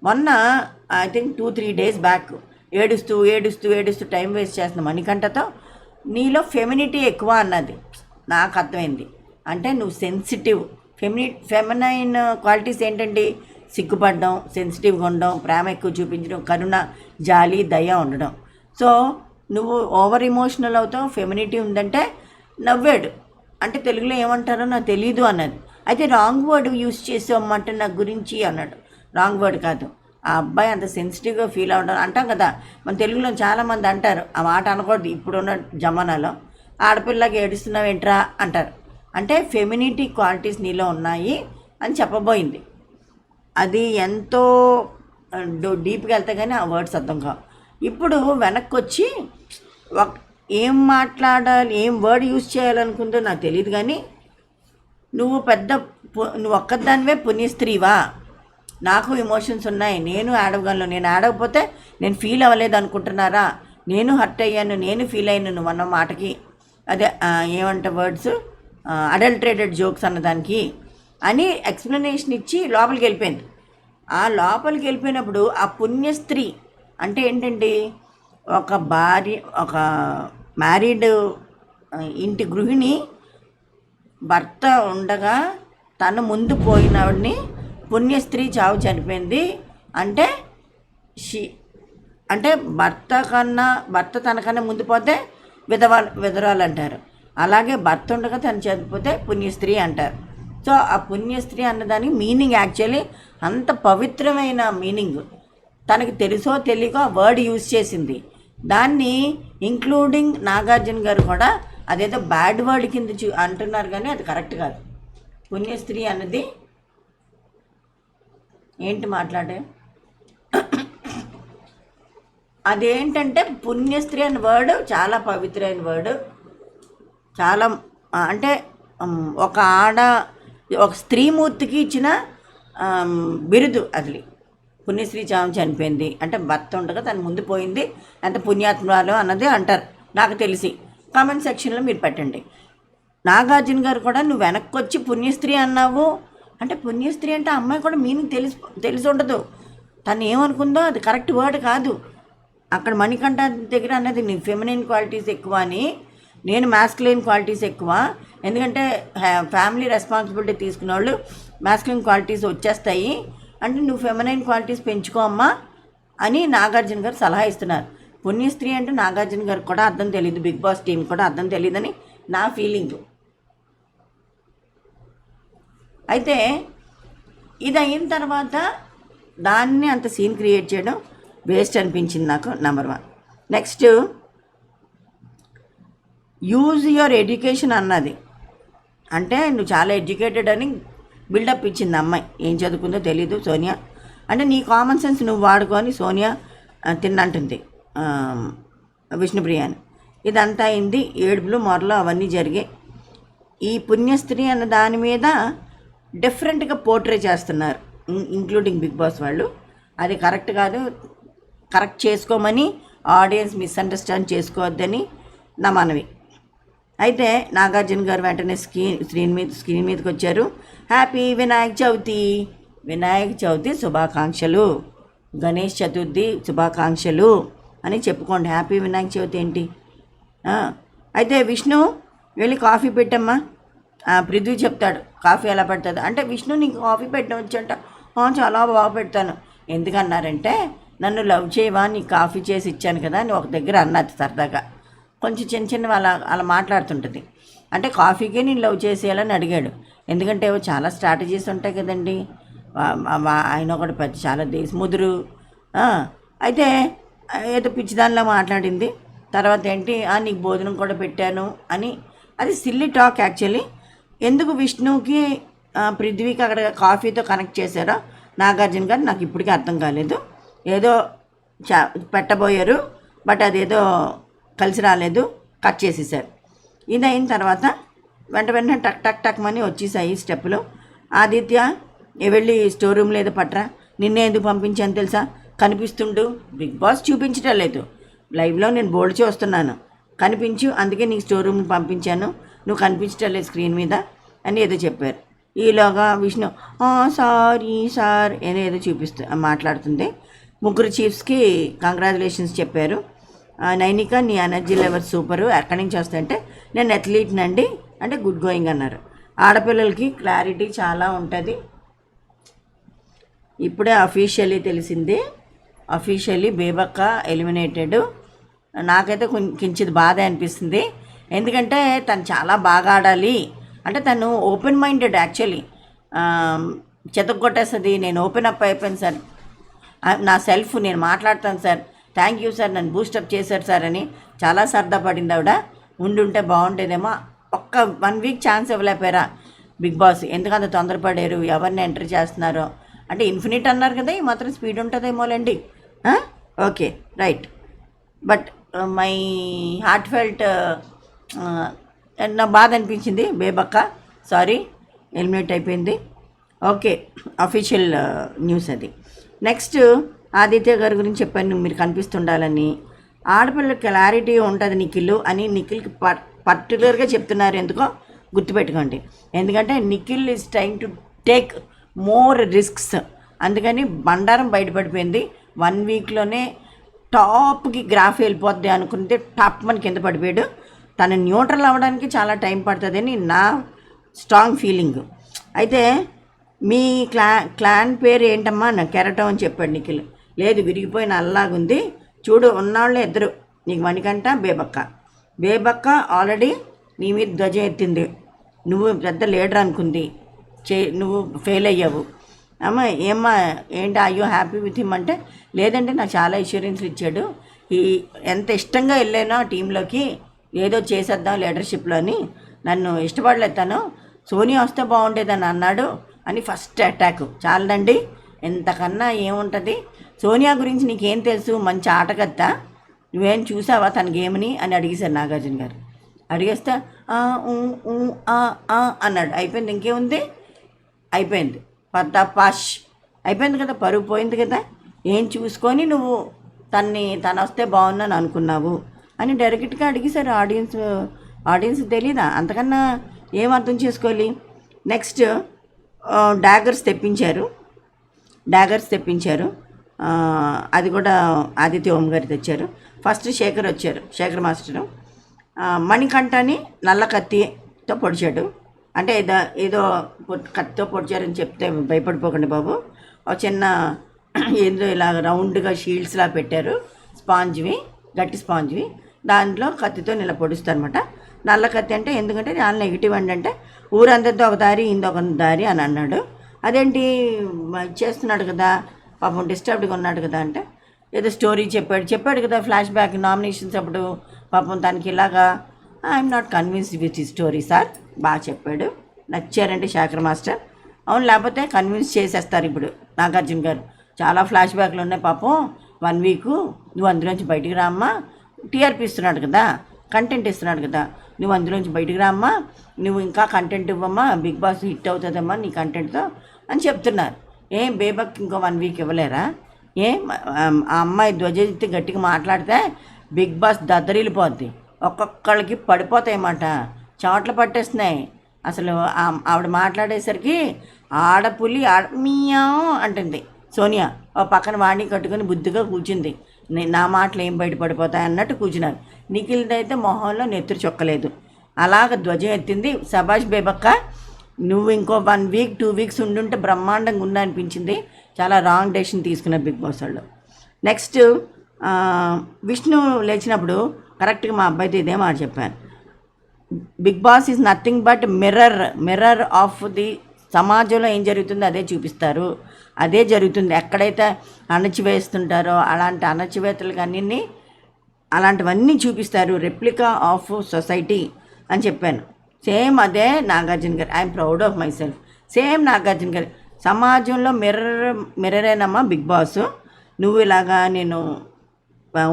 మొన్న ఐ థింక్ 2-3 డేస్ బ్యాక్ ఏడుస్తూ టైం వేస్ట్ చేస్తున్న మణికంఠతో నీలో ఫెమినిటీ ఎక్కువ అన్నది. నాకు అర్థమైంది. అంటే నువ్వు సెన్సిటివ్, ఫెమినైన్ క్వాలిటీస్ ఏంటండి, సిగ్గుపడడం, సెన్సిటివ్గా ఉండడం, ప్రేమ ఎక్కువ చూపించడం, కరుణ, జాలి, దయ ఉండడం. సో నువ్వు ఓవర్ ఎమోషనల్ అవుతావు, ఫెమినిటీ ఉందంటే నవ్వాడు. అంటే తెలుగులో ఏమంటారో నాకు తెలీదు అన్నది. అయితే రాంగ్ వర్డ్ యూజ్ చేసామంటే నా గురించి అన్నాడు. రాంగ్ వర్డ్ కాదు, ఆ అబ్బాయి అంత సెన్సిటివ్గా ఫీల్ అవ్వడం అంటాం కదా. మన తెలుగులో చాలామంది అంటారు, ఆ మాట అనకూడదు ఇప్పుడున్న జమానాలో, ఆడపిల్లకి ఏడుస్తున్నావు ఏంట్రా అంటారు. అంటే ఫెమినిటీ క్వాలిటీస్ నీలో ఉన్నాయి అని చెప్పబోయింది. అది ఎంతో డీప్గా వెళ్తే కానీ ఆ వర్డ్స్ అర్థం కావు. ఇప్పుడు వెనక్కి వచ్చి ఏం మాట్లాడాలి, ఏం వర్డ్ యూజ్ చేయాలనుకుందో నాకు తెలియదు, కానీ నువ్వు నువ్వు ఒక్కదానివే పుణ్యస్త్రీవా, నాకు ఎమోషన్స్ ఉన్నాయి, నేను ఆడవగలను, నేను ఆడకపోతే నేను ఫీల్ అవ్వలేదు అనుకుంటున్నారా, నేను హర్ట్ అయ్యాను, నేను ఫీల్ అయ్యాను నువ్వు అన్న మాటకి, అదే ఏమంటే వర్డ్స్ అడల్ట్రేటెడ్ జోక్స్ అన్నదానికి అని ఎక్స్ప్లెనేషన్ ఇచ్చి లోపలికి వెళ్ళిపోయింది. ఆ లోపలికి వెళ్ళిపోయినప్పుడు ఆ పుణ్యస్త్రీ అంటే ఏంటండి, ఒక భార్య, ఒక మ్యారీడ్ ఇంటి గృహిణి భర్త ఉండగా తను ముందు పోయినవాడిని పుణ్యస్త్రీ చావు చనిపోయింది అంటే అంటే భర్త తనకన్నా ముందు పోతే విధవరాలు అంటారు. అలాగే భర్త ఉండగా తను చనిపోతే పుణ్యస్త్రీ అంటారు. సో ఆ పుణ్యస్త్రీ అన్నదానికి మీనింగ్ యాక్చువల్లీ అంత పవిత్రమైన మీనింగ్. తనకి తెలుసో తెలియకో ఆ వర్డ్ యూజ్ చేసింది. దాన్ని ఇంక్లూడింగ్ నాగార్జున గారు కూడా అదేదో బ్యాడ్ వర్డ్ కింద అంటున్నారు, కానీ అది కరెక్ట్ కాదు. పుణ్యస్త్రీ అన్నది ఏంటి మాట్లాడే, అదేంటంటే పుణ్యస్త్రీ అనే వర్డ్ చాలా పవిత్రమైన వర్డ్. చాలా అంటే ఒక స్త్రీమూర్తికి ఇచ్చిన బిరుదు అది. పుణ్యశ్రీ చావు చనిపోయింది అంటే భర్త ఉండగా తను ముందు పోయింది, ఎంత పుణ్యాత్మరాలు అన్నది అంటారు. నాకు తెలిసి కామెంట్ సెక్షన్లో మీరు పెట్టండి. నాగార్జున గారు కూడా నువ్వు వెనక్కి వచ్చి పుణ్యస్త్రీ అన్నావు అంటే, పుణ్యస్త్రీ అంటే అమ్మాయి కూడా మీనింగ్ తెలిసి ఉండదు. తను ఏమనుకుందో అది కరెక్ట్ వర్డ్ కాదు. అక్కడ మణికంఠ దగ్గర అన్నది నీ ఫెమినైన్ క్వాలిటీస్ ఎక్కువ అని, నేను మాస్కులైన్ క్వాలిటీస్ ఎక్కువ, ఎందుకంటే ఫ్యామిలీ రెస్పాన్సిబిలిటీ తీసుకున్న వాళ్ళు మాస్కులైన్ క్వాలిటీస్ వచ్చేస్తాయి అంటే నువ్వు ఫెమినైన్ క్వాలిటీస్ పెంచుకో అమ్మా అని నాగార్జున గారు సలహా ఇస్తున్నారు. పుణ్యస్త్రీ అంటే నాగార్జున గారికి కూడా అర్థం తెలియదు, బిగ్ బాస్ టీం కూడా అర్థం తెలియదని నా ఫీలింగ్. అయితే ఇది అయిన తర్వాత దాన్ని అంత సీన్ క్రియేట్ చేయడం వేస్ట్ అనిపించింది నాకు, number 1. Next use your education అన్నది అంటే నువ్వు చాలా ఎడ్యుకేటెడ్ అని బిల్డప్ ఇచ్చింది అమ్మాయి. ఏం చదువుకుందో తెలీదు సోనియా అంటే, నీ కామన్ సెన్స్ నువ్వు వాడుకొని సోనియా తిన్నంటుంది విష్ణుప్రియాని. ఇదంతా అయింది, ఏడుపులు మొరలు అవన్నీ జరిగాయి. ఈ పుణ్యస్త్రీ అన్న దాని మీద డిఫరెంట్గా పోర్ట్రే చేస్తున్నారు, ఇంక్లూడింగ్ బిగ్ బాస్ వాళ్ళు. అది కరెక్ట్ కాదు, కరెక్ట్ చేసుకోమని ఆడియన్స్ మిస్అండర్స్టాండ్ చేసుకోవద్దని నా మనవి. అయితే నాగార్జున గారు వెంటనే స్క్రీన్ మీదకి వచ్చారు. హ్యాపీ వినాయక చవితి శుభాకాంక్షలు, గణేష్ చతుర్థి శుభాకాంక్షలు అని చెప్పుకోండి. హ్యాపీ వినాయక చవితి ఏంటి. అయితే విష్ణు వెళ్ళి కాఫీ పెట్టమ్మా, పృథ్వీ చెప్తాడు కాఫీ ఎలా పెడతాడు అంటే, విష్ణు నీకు కాఫీ పెట్టడం వచ్చంట, చాలా బాగా పెడతాను. ఎందుకన్నారంటే, నన్ను లవ్ చేయవా, నీకు కాఫీ చేసి ఇచ్చాను కదా అని ఒక దగ్గర అన్నది సరదాగా. కొంచెం చిన్న అలా మాట్లాడుతుంటుంది. అంటే కాఫీకే నేను లవ్ చేసేయాలని అడిగాడు. ఎందుకంటే చాలా స్ట్రాటజీస్ ఉంటాయి కదండి. ఆయన ఒకటి పెద్ద చాలా దేశముదురు. అయితే ఏదో పిచ్చిదానిలో మాట్లాడింది. తర్వాత ఏంటి, నీకు భోజనం కూడా పెట్టాను అని. అది సిల్లీ టాక్ యాక్చువల్లీ. ఎందుకు విష్ణుకి పృథ్వీకి అక్కడ కాఫీతో కనెక్ట్ చేశారో నాగార్జున గారు నాకు ఇప్పటికీ అర్థం కాలేదు. ఏదో పెట్టబోయారు, బట్ అదేదో కలిసి రాలేదు, కట్ చేసేసారు. ఇది అయిన తర్వాత వెంటనే టక్ మని వచ్చేసాయి స్టెప్పులు. ఆదిత్య వెళ్ళి స్టోర్ రూమ్లో ఏదో పట్టరా, నిన్నే ఎందుకు పంపించాను తెలుసా, కనిపిస్తుండు. బిగ్ బాస్ చూపించటం లేదు, లైవ్లో నేను బోర్డు చూస్తున్నాను, కనిపించు, అందుకే నీకు స్టోర్ రూమ్ని పంపించాను, నువ్వు కనిపించటం లేదు స్క్రీన్ మీద అని ఏదో చెప్పారు. ఈలోగా విష్ణు సారీ సార్ ఏదో మాట్లాడుతుంది. ముగ్గురు చీఫ్స్కి కంగ్రాచులేషన్స్ చెప్పారు. నైనిక నీ ఎనర్జీ లెవెల్ సూపరు, ఎక్కడి నుంచి వస్తాయంటే నేను అథ్లీట్నండి అంటే గుడ్ గోయింగ్ అన్నారు. ఆడపిల్లలకి క్లారిటీ చాలా ఉంటుంది. ఇప్పుడే అఫీషియల్లీ తెలిసింది, అఫీషియల్లీ బేబక్క ఎలిమినేటెడ్. నాకైతే కించిత్ బాధ అనిపిస్తుంది, ఎందుకంటే తను చాలా బాగా ఆడాలి. అంటే తను ఓపెన్ మైండెడ్ యాక్చువల్లీ, చెతగొట్టేస్తుంది, నేను ఓపెన్ అప్ అయిపోయాను సార్ నా సెల్ఫ్ నేను మాట్లాడతాను సార్, థ్యాంక్ యూ సార్, నన్ను బూస్టప్ చేశారు సార్ అని చాలా సరదా పడింది ఆవిడ. ఉండుంటే బాగుండేదేమో. ఒక్క 1 వీక్ ఛాన్స్ ఇవ్వలేపారా బిగ్ బాస్? ఎందుకంత తొందరపడారు? ఎవరిని ఎంటర్ చేస్తున్నారో అంటే ఇన్ఫినిట్ అన్నారు కదా, ఈ మాత్రం స్పీడ్ ఉంటుందేమోలేండి. Okay right. But my heart felt, నాకు బాధ అనిపించింది. బేబక్క సారీ, ఎలిమినేట్ అయిపోయింది. ఓకే, అఫీషియల్ న్యూస్ అది. నెక్స్ట్ ఆదిత్య గారి గురించి చెప్పాను, మీరు కనిపిస్తుండాలని. ఆడపిల్ల క్లారిటీ ఉంటుంది నిఖిల్ అని నిఖిల్కి పర్టికులర్గా చెప్తున్నారు. ఎందుకో గుర్తుపెట్టుకోండి. ఎందుకంటే Nikhil is trying to take more risks. అందుకని బండారం బయటపడిపోయింది. 1 వీక్లోనే టాప్కి గ్రాఫ్ వెళ్ళిపోద్ది అనుకుంటే టాప్ మన కింద పడిపోయాడు. తను న్యూట్రల్ అవ్వడానికి చాలా టైం పడుతుందని నా స్ట్రాంగ్ ఫీలింగ్. అయితే మీ క్లాన్ పేరు ఏంటమ్మా? నా కెరటం అని చెప్పాడు నిఖిల్. లేదు, విరిగిపోయిన అల్లాగుంది చూడు, ఉన్నవాళ్ళే ఇద్దరు, నీకు మణికంఠ, బేబక్క ఆల్రెడీ నీ మీద ధ్వజం ఎత్తింది. నువ్వు పెద్ద లీడర్ అనుకుంది, నువ్వు ఫెయిల్ అయ్యావు. ఏమ్మా ఏంటి, అయ్యో హ్యాపీ విత్ హిమ్ అంటే, లేదంటే నాకు చాలా ఇన్సూరెన్స్లు ఇచ్చాడు, ఎంత ఇష్టంగా వెళ్ళానో ఆ టీంలోకి, ఏదో చేసేద్దాం లీడర్షిప్లో అని, నన్ను ఇష్టపడలేదు తను, సోనియా వస్తే బాగుండేదని అన్నాడు అని ఫస్ట్ అటాక్. చాలదండి, ఎంతకన్నా ఏముంటుంది? సోనియా గురించి నీకేం తెలుసు? మంచి ఆటగత్తా, నువ్వేం చూసావా తన గేమ్ని అని అడిగేశారు నాగార్జున గారు. అడిగేస్తే అన్నాడు. అయిపోయింది, ఇంకేముంది? అయిపోయింది, పద్దాపాష్ అయిపోయింది కదా, పరుగు పోయింది కదా. ఏం చూసుకొని నువ్వు తను వస్తే బాగుందని అనుకున్నావు అని డైరెక్ట్గా అడిగేశారు. ఆడియన్స్ తెలీదా? అంతకన్నా ఏం అర్థం చేసుకోవాలి? నెక్స్ట్ డాగర్స్ తెప్పించారు. అది కూడా ఆదిత్య ఓం గారు తెచ్చారు. ఫస్ట్ శేఖర్ మాస్టరు మణికంఠని నల్ల కత్తితో పొడిచాడు. అంటే ఏదో కత్తితో పొడిచారని చెప్తే భయపడిపోకండి బాబు. ఒక చిన్న ఏదో ఇలా రౌండ్గా షీల్డ్స్లా పెట్టారు, గట్టి స్పాంజ్వి, దాంట్లో కత్తితో ఇలా పొడుస్తారు అనమాట. నల్ల కత్తి అంటే ఎందుకంటే చాలా నెగిటివ్ అంటే ఊరందరితో ఒక దారి, ఇందొక దారి అని అన్నాడు. అదేంటి చేస్తున్నాడు కదా, పాపం డిస్టర్బ్డ్గా ఉన్నాడు కదా అంటే, ఏదో స్టోరీ చెప్పాడు కదా ఫ్లాష్ బ్యాక్ నామినేషన్స్ అప్పుడు, పాపం తనకి ఇలాగా. ఐఎమ్ నాట్ కన్విన్స్డ్ విత్ ఈ స్టోరీ సార్. బాగా చెప్పాడు, నచ్చారంటే శేఖర్ మాస్టర్. అవును, లేకపోతే కన్విన్స్ చేసేస్తారు ఇప్పుడు నాగార్జున గారు. చాలా ఫ్లాష్ బ్యాక్లు ఉన్నాయి పాపం, 1 వీకు, నువ్వు అందులోంచి బయటికి రామ్మా, టీఆర్పీ ఇస్తున్నాడు కదా, కంటెంట్ ఇస్తున్నాడు కదా, నువ్వు అందులోంచి బయటికి రామ్మా, నువ్వు ఇంకా కంటెంట్ ఇవ్వమ్మా, బిగ్ బాస్ హిట్ అవుతుందమ్మా నీ కంటెంట్తో అని చెప్తున్నారు. ఏం బేబక్ ఇంకో 1 వీక్ ఇవ్వలేరా? ఆ అమ్మాయి ధ్వజెత్తి గట్టిగా మాట్లాడితే బిగ్ బాస్ దద్దరిల్లిపోద్ది, ఒక్కొక్కళ్ళకి పడిపోతాయన్నమాట, చెమటలు పట్టేస్తున్నాయి. అసలు ఆవిడ మాట్లాడేసరికి ఆడపులి మియాం అంటుంది సోనియా. ఓ పక్కన వాడిని కట్టుకొని బుద్ధిగా కూర్చుంది. నా మాటలు ఏం బయటపడిపోతాయి అన్నట్టు కూర్చున్నారు. నిఖిల్దైతే మొహంలో నెత్తురు చొక్కలేదు, అలాగ ధ్వజం ఎత్తింది. సభాష్ బేబక్క, నువ్వు ఇంకో 1 వీక్ 2 వీక్స్ ఉండుంటే బ్రహ్మాండంగా ఉందనిపించింది. చాలా రాంగ్ డెసిషన్ తీసుకున్న బిగ్ బాస్ వాళ్ళు. నెక్స్ట్ విష్ణు లేచినప్పుడు కరెక్ట్గా మా అబ్బాయితో ఇదే మాట చెప్పాను. Bigg Boss is nothing but mirror of the సమాజంలో ఏం జరుగుతుందో అదే చూపిస్తారు, అదే జరుగుతుంది. ఎక్కడైతే అణచివేస్తుంటారో అలాంటి అణచివేతలకు అలాంటివన్నీ చూపిస్తారు, రెప్లికా ఆఫ్ సొసైటీ అని చెప్పాను. సేమ్ అదే నాగార్జున గారు. I'm proud of my self. Same Nagarjuna గారు, సమాజంలో మిర్రరేనమ్మా బిగ్ బాస్. నువ్వు ఇలాగా నేను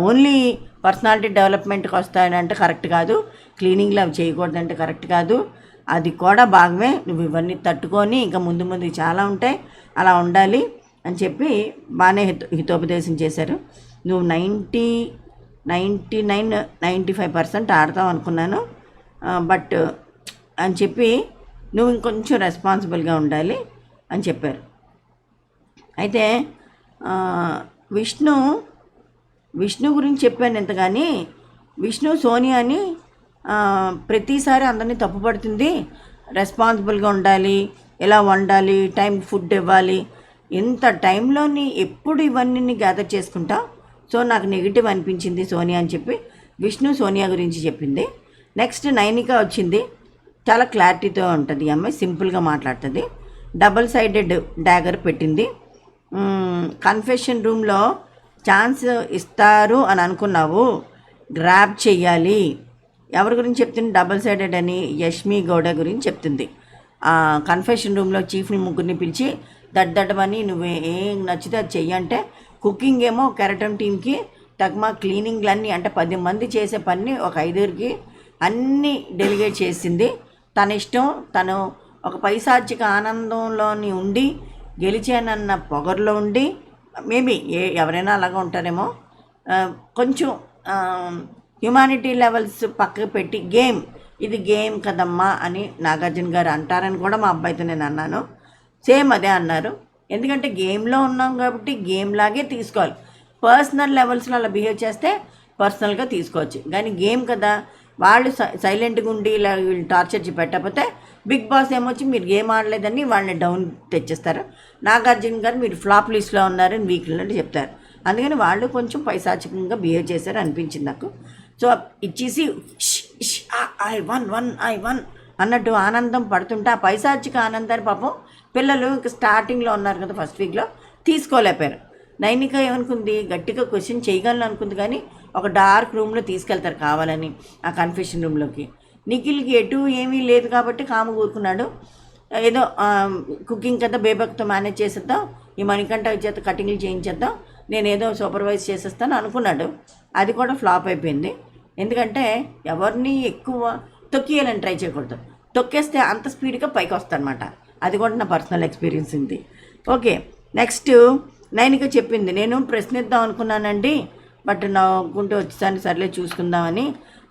ఓన్లీ పర్సనాలిటీ డెవలప్మెంట్కి వస్తానంటే కరెక్ట్ కాదు, క్లీనింగ్లో అవి చేయకూడదంటే కరెక్ట్ కాదు, అది కూడా భాగమే. నువ్వు ఇవన్నీ తట్టుకొని ఇంకా ముందు చాలా ఉంటాయి, అలా ఉండాలి అని చెప్పి బాగానే హితోపదేశం చేశారు. నువ్వు 95% ఆడతావు అనుకున్నాను, బట్ అని చెప్పి నువ్వు ఇంకొంచెం రెస్పాన్సిబుల్గా ఉండాలి అని చెప్పారు. అయితే విష్ణు గురించి చెప్పాను ఎంతగాని, విష్ణు సోనియాని ప్రతిసారి అందరినీ తప్పుపడుతుంది, రెస్పాన్సిబుల్గా ఉండాలి, ఎలా వండాలి, టైం ఫుడ్ ఇవ్వాలి, ఇంత టైంలోని ఎప్పుడు ఇవన్నీ గ్యాదర్ చేసుకుంటా. సో నాకు నెగిటివ్ అనిపించింది సోనియా అని చెప్పి విష్ణు సోనియా గురించి చెప్పింది. నెక్స్ట్ నైనిక వచ్చింది, చాలా క్లారిటీతో ఉంటుంది, అమ్మాయి సింపుల్గా మాట్లాడుతుంది. డబుల్ సైడెడ్ డాగర్ పెట్టింది. కన్ఫెషన్ రూమ్లో ఛాన్స్ ఇస్తారు అని అనుకున్నావు, గ్రాబ్ చెయ్యాలి. ఎవరి గురించి చెప్తుంది? డబల్ సైడెడ్ అని యష్మి గౌడ గురించి చెప్తుంది. కన్ఫెషన్ రూమ్లో చీఫ్ని ముగ్గురిని పిలిచి దడ్డమని నువ్వు ఏం నచ్చితే అది చెయ్యంటే, కుకింగ్ ఏమో కెరటం టీంకి, తగ్మా క్లీనింగ్లన్నీ అంటే 10 మంది చేసే పని ఒక 5కి అన్నీ డెలిగేట్ చేసింది. తన ఇష్టం, తను ఒక పైశాచిక ఆనందంలోని ఉండి గెలిచానన్న పొగర్లో ఉండి, మేబీ ఎవరైనా అలాగా ఉంటారేమో, కొంచెం హ్యుమానిటీ లెవెల్స్ పక్కకు పెట్టి ఇది గేమ్ కదమ్మా అని నాగార్జున గారు అంటారని కూడా మా అబ్బాయితో నేను అన్నాను. సేమ్ అదే అన్నారు. ఎందుకంటే గేమ్లో ఉన్నాం కాబట్టి గేమ్ లాగే తీసుకోవాలి. పర్సనల్ లెవెల్స్లో అలా బిహేవ్ చేస్తే పర్సనల్గా తీసుకోవచ్చు, కానీ గేమ్ కదా, వాళ్ళు సైలెంట్గా ఉండి ఇలా వీళ్ళు టార్చర్ పెట్టకపోతే బిగ్ బాస్ ఏమొచ్చి మీరు గేమ్ ఆడలేదని వాళ్ళని డౌన్ తెచ్చేస్తారు. నాగార్జున గారు మీరు ఫ్లాప్ లిస్ట్లో ఉన్నారని వీక్లో చెప్తారు. అందుకని వాళ్ళు కొంచెం పైశాచికంగా బిహేవ్ చేశారు అనిపించింది నాకు. సో ఇచ్చేసి ఐ వన్ అన్నట్టు ఆనందం పడుతుంటే ఆ పైశాచిక ఆనందాన్ని పాపం పిల్లలు స్టార్టింగ్లో ఉన్నారు కదా, ఫస్ట్ వీక్లో తీసుకోలేపారు. నైనిక ఏమనుకుంది, గట్టిగా క్వశ్చన్ చేయగలను అనుకుంది, కానీ ఒక డార్క్ రూమ్లో తీసుకెళ్తారు కావాలని ఆ కన్ఫెషన్ రూమ్లోకి. నిఖిల్కి ఎటు ఏమీ లేదు కాబట్టి కాము కూరుకున్నాడు. ఏదో కుకింగ్ కదా బేబక్తో మేనేజ్ చేసేద్దాం, ఈ మణికంఠ చేత కటింగ్లు చేయించేద్దాం, నేను ఏదో సూపర్వైజ్ చేసేస్తాను అనుకున్నాడు. అది కూడా ఫ్లాప్ అయిపోయింది. ఎందుకంటే ఎవరిని ఎక్కువ తొక్కియాలని ట్రై చేయకూడదు, తొక్కేస్తే అంత స్పీడ్గా పైకి వస్తానమాట. అది కూడా నా పర్సనల్ ఎక్స్పీరియన్స్ ఉంది. ఓకే, నెక్స్ట్ నైనిక చెప్పింది, నేను ప్రశ్నిద్దాం అనుకున్నానండి, బట్ నవ్వుకుంటూ వచ్చేసాను, సర్లే చూసుకుందామని.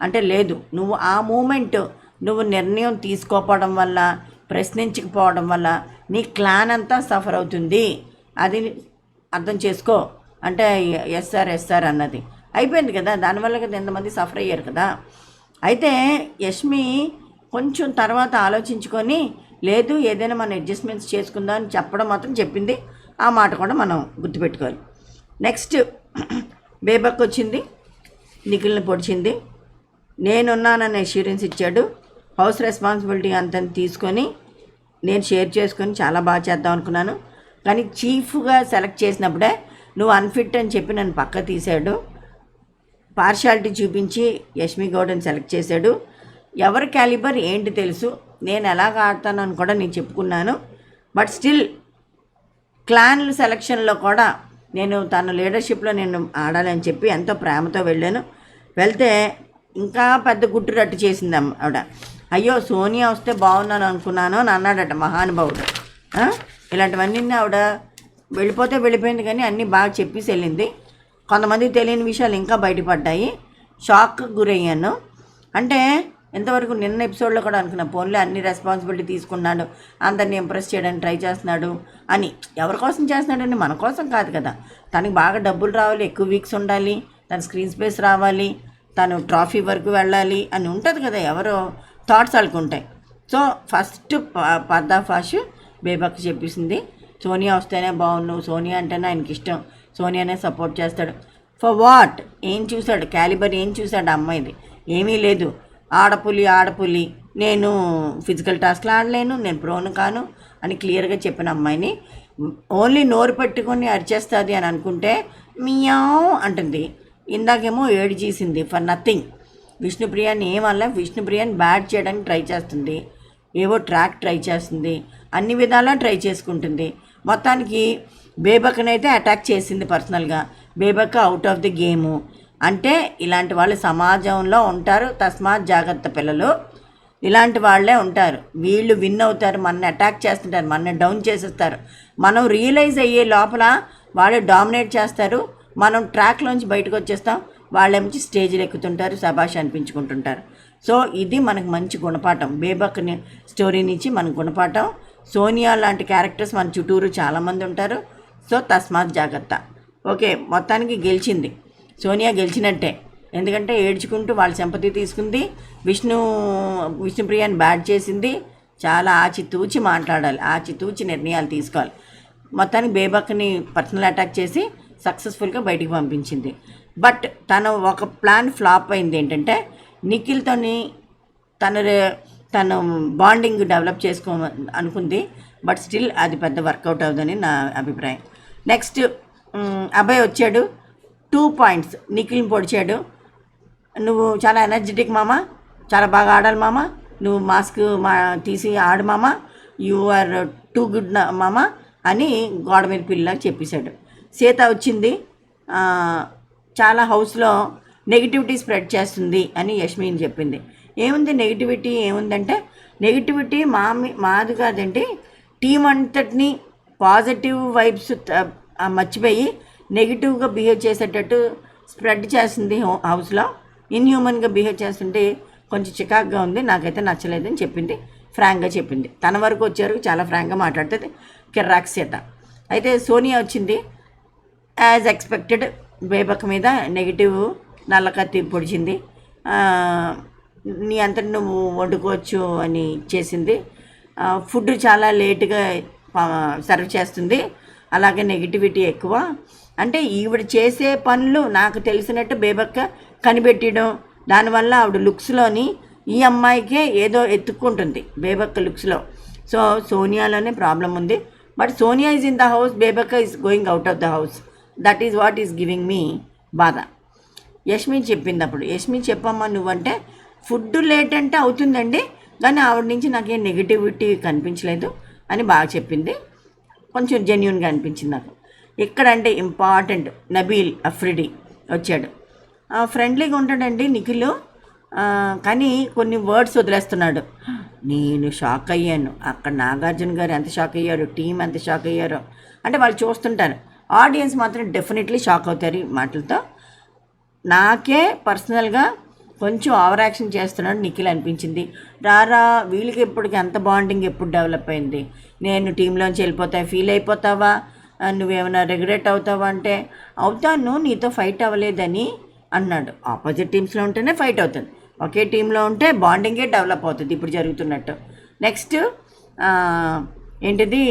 అంటే లేదు, నువ్వు ఆ మూమెంట్ నువ్వు నిర్ణయం తీసుకోకపోవడం వల్ల, ప్రశ్నించకపోవడం వల్ల నీ క్లాన్ అంతా సఫర్ అవుతుంది, అది అర్థం చేసుకో అంటే ఎస్ఆర్ అన్నది అయిపోయింది కదా, దానివల్ల కదా ఎంతమంది సఫర్ అయ్యారు కదా. అయితే యష్మి కొంచెం తర్వాత ఆలోచించుకొని లేదు ఏదైనా మనం అడ్జస్ట్మెంట్స్ చేసుకుందాం అని చెప్పడం మాత్రం చెప్పింది. ఆ మాట కూడా మనం గుర్తుపెట్టుకోవాలి. నెక్స్ట్ బేబక్ వచ్చింది, నిఖిల్ని పొడిచింది, నేనున్నానని అష్యూరెన్స్ ఇచ్చాడు. హౌస్ రెస్పాన్సిబిలిటీ అంతా తీసుకొని నేను షేర్ చేసుకొని చాలా బాగా చేద్దాం అనుకున్నాను, కానీ చీఫ్గా సెలెక్ట్ చేసినప్పుడే నువ్వు అన్ఫిట్ అని చెప్పి నన్ను పక్క తీశాడు. పార్షాలిటీ చూపించి యష్మి గౌడని సెలెక్ట్ చేశాడు. ఎవరి క్యాలిబర్ ఏంటి తెలుసు, నేను ఎలాగ ఆడతాను అని కూడా నేను చెప్పుకున్నాను. బట్ స్టిల్ క్లాన్ల సెలక్షన్లో కూడా నేను తన లీడర్షిప్లో నేను ఆడాలని చెప్పి ఎంతో ప్రేమతో వెళ్తే ఇంకా పెద్ద గుట్టు రట్టు చేసింది ఆవిడ. అయ్యో సోనియా వస్తే బాగున్నాను అనుకున్నాను అని అన్నాడట మహానుభావుడు. ఇలాంటివన్నీ ఆవిడ వెళ్ళిపోతే వెళ్ళిపోయింది, కానీ అన్నీ బాగా చెప్పేసి వెళ్ళింది. కొంతమందికి తెలియని విషయాలు ఇంకా బయటపడ్డాయి. షాక్కి గురయ్యాను. అంటే ఎంతవరకు నిన్న ఎపిసోడ్లో కూడా అనుకున్నా, ఫోన్లో అన్ని రెస్పాన్సిబిలిటీ తీసుకున్నాడు, అందరిని ఇంప్రెస్ చేయడానికి ట్రై చేస్తున్నాడు అని. ఎవరి కోసం చేస్తున్నాడు? మన కోసం కాదు కదా, తనకి బాగా డబ్బులు రావాలి, ఎక్కువ వీక్స్ ఉండాలి, తన స్క్రీన్ స్పేస్ రావాలి, తను ట్రాఫీ వరకు వెళ్ళాలి అని ఉంటుంది కదా, ఎవరో థాట్స్ వాళ్ళకుంటాయి. సో ఫస్ట్ పర్దాఫాష్ బేబక్ చెప్పేసింది, సోనియా వస్తేనే బాగున్నావు, సోనియా అంటేనే ఆయనకి ఇష్టం, సోనియానే సపోర్ట్ చేస్తాడు. For what? ఏం చూశాడు? క్యాలిబర్ ఏం చూశాడు అమ్మాయిది? ఏమీ లేదు. ఆడపులి, నేను ఫిజికల్ టాస్క్లు ఆడలేను, నేను ప్రోను కాను అని క్లియర్గా చెప్పిన అమ్మాయిని ఓన్లీ నోరు పెట్టుకొని అరిచేస్తుంది అని అనుకుంటే మియావ్ అంటుంది. ఇందాకేమో ఏడు చేసింది ఫర్ నథింగ్. విష్ణుప్రియాని ఏమల్లా, విష్ణుప్రియాని బ్యాడ్ చేయడానికి ట్రై చేస్తుంది, ఏవో ట్రాక్ ట్రై చేస్తుంది, అన్ని విధాలా ట్రై చేసుకుంటుంది. మొత్తానికి బేబక్నైతే అటాక్ చేసింది పర్సనల్గా. బేబక్ అవుట్ ఆఫ్ ది గేము. అంటే ఇలాంటి వాళ్ళు సమాజంలో ఉంటారు, తస్మాత్ జాగ్రత్త పిల్లలు, ఇలాంటి వాళ్ళే ఉంటారు. వీళ్ళు విన్ అవుతారు, మనని అటాక్ చేస్తుంటారు, మనని డౌన్ చేసేస్తారు. మనం రియలైజ్ అయ్యే లోపల వాళ్ళు డామినేట్ చేస్తారు, మనం ట్రాక్లోంచి బయటకు వచ్చేస్తాం, వాళ్ళేమించి స్టేజ్లు ఎక్కుతుంటారు, శభాష్ అనిపించుకుంటుంటారు. సో ఇది మనకు మంచి గుణపాఠం, బేబక్ని స్టోరీ నుంచి మనకు గుణపాఠం. సోనియా లాంటి క్యారెక్టర్స్ మన చుట్టూరు చాలామంది ఉంటారు. సో తస్మాత్ జాగ్రత్త. ఓకే, మొత్తానికి గెలిచింది సోనియా, గెలిచినట్టే. ఎందుకంటే ఏడ్చుకుంటూ వాళ్ళ సింపతి తీసుకుంది, విష్ణుప్రియాని బ్యాడ్ చేసింది. చాలా ఆచితూచి మాట్లాడాలి, ఆచితూచి నిర్ణయాలు తీసుకోవాలి. మొత్తానికి బేబక్ని పర్సనల్ అటాక్ చేసి సక్సెస్ఫుల్గా బయటికి పంపించింది. బట్ తను ఒక ప్లాన్ ఫ్లాప్ అయింది. ఏంటంటే నిఖిల్తోని తను బాండింగ్ డెవలప్ అనుకుంది. బట్ స్టిల్ అది పెద్ద వర్కౌట్ అవుతుందని నా అభిప్రాయం. నెక్స్ట్ అబ్బాయి వచ్చాడు, 2 పాయింట్స్ నిఖిల్ని పొడిచాడు. నువ్వు చాలా ఎనర్జెటిక్ మామ, చాలా బాగా ఆడాలి మామ, నువ్వు మాస్క్ తీసి ఆడు మామ, యు ఆర్ టూ గుడ్ మామ అని గోడ మీద పిల్లలకు చెప్పేశాడు. సీత వచ్చింది, చాలా హౌస్లో నెగిటివిటీ స్ప్రెడ్ చేస్తుంది అని యష్మిని చెప్పింది. ఏముంది నెగిటివిటీ ఏముందంటే, నెగిటివిటీ మాది కాదండి, టీం అంతటిని పాజిటివ్ వైబ్స్ మర్చిపోయి నెగిటివ్గా బిహేవ్ చేసేటట్టు స్ప్రెడ్ చేస్తుంది హౌస్లో. ఇన్హ్యూమన్గా బిహేవ్ చేస్తుంటే కొంచెం చికాక్గా ఉంది, నాకైతే నచ్చలేదని చెప్పింది, ఫ్రాంక్గా చెప్పింది. తన వరకు వచ్చారు, చాలా ఫ్రాంక్గా మాట్లాడుతుంది కిర్రాక్ సీత. అయితే సోనియా వచ్చింది, యాజ్ ఎక్స్పెక్టెడ్ బేబక్ మీద నెగిటివ్ నల్లకత్తి పొడిచింది. నీ అంతటి నువ్వు వండుకోవచ్చు అని చేసింది. ఫుడ్ చాలా లేటుగా సర్వ్ చేస్తుంది, అలాగే నెగిటివిటీ ఎక్కువ. అంటే ఈవిడ చేసే పనులు నాకు తెలిసినట్టు బేబక్క కనిపెట్టడం, దానివల్ల ఆవిడ లుక్స్లోని ఈ అమ్మాయికే ఏదో ఎత్తుక్కుంటుంది బేబక్క లుక్స్లో. సో సోనియాలోనే ప్రాబ్లం ఉంది. But Sonia is in the house, Bebakka is going out of the house. That is what is giving me బాధ. యష్మి చెప్పింది అప్పుడు, యష్మి చెప్పమ్మా నువ్వంటే, ఫుడ్ లేట్ అంటే అవుతుందండి, కానీ ఆవిడ నుంచి నాకేం నెగిటివిటీ కనిపించలేదు అని బాగా చెప్పింది. కొంచెం జెన్యున్గా అనిపించింది నాకు. ఎక్కడంటే ఇంపార్టెంట్, నబీల్ అఫ్రిడి వచ్చాడు. ఫ్రెండ్లీగా ఉంటాడండి నిఖిల్, కానీ కొన్ని వర్డ్స్ వదిలేస్తున్నాడు. నేను షాక్ అయ్యాను. అక్కడ నాగార్జున గారు ఎంత షాక్ అయ్యారు, టీం ఎంత షాక్ అయ్యారో. అంటే వాళ్ళు చూస్తుంటారు, ఆడియన్స్ మాత్రం డెఫినెట్లీ షాక్ అవుతారు ఈ మాటలతో. నాకే పర్సనల్గా కొంచెం ఓవర్ యాక్షన్ చేస్తున్నాడు నిఖిల్ అనిపించింది. రారా వీళ్ళకి ఎప్పటికి ఎంత బాండింగ్ ఎప్పుడు డెవలప్ అయింది, నేను టీంలోంచి వెళ్ళిపోతా ఫీల్ అయిపోతావా, నువ్వేమైనా రిగ్రెట్ అవుతావా అంటే, అవుతాను నీతో ఫైట్ అవ్వలేదని అన్నాడు. ఆపోజిట్ టీమ్స్లో ఉంటేనే ఫైట్ అవుతుంది, ఒకే టీంలో ఉంటే బాండింగే డెవలప్ అవుతుంది ఇప్పుడు జరుగుతున్నట్టు. నెక్స్ట్ ఏంటిది,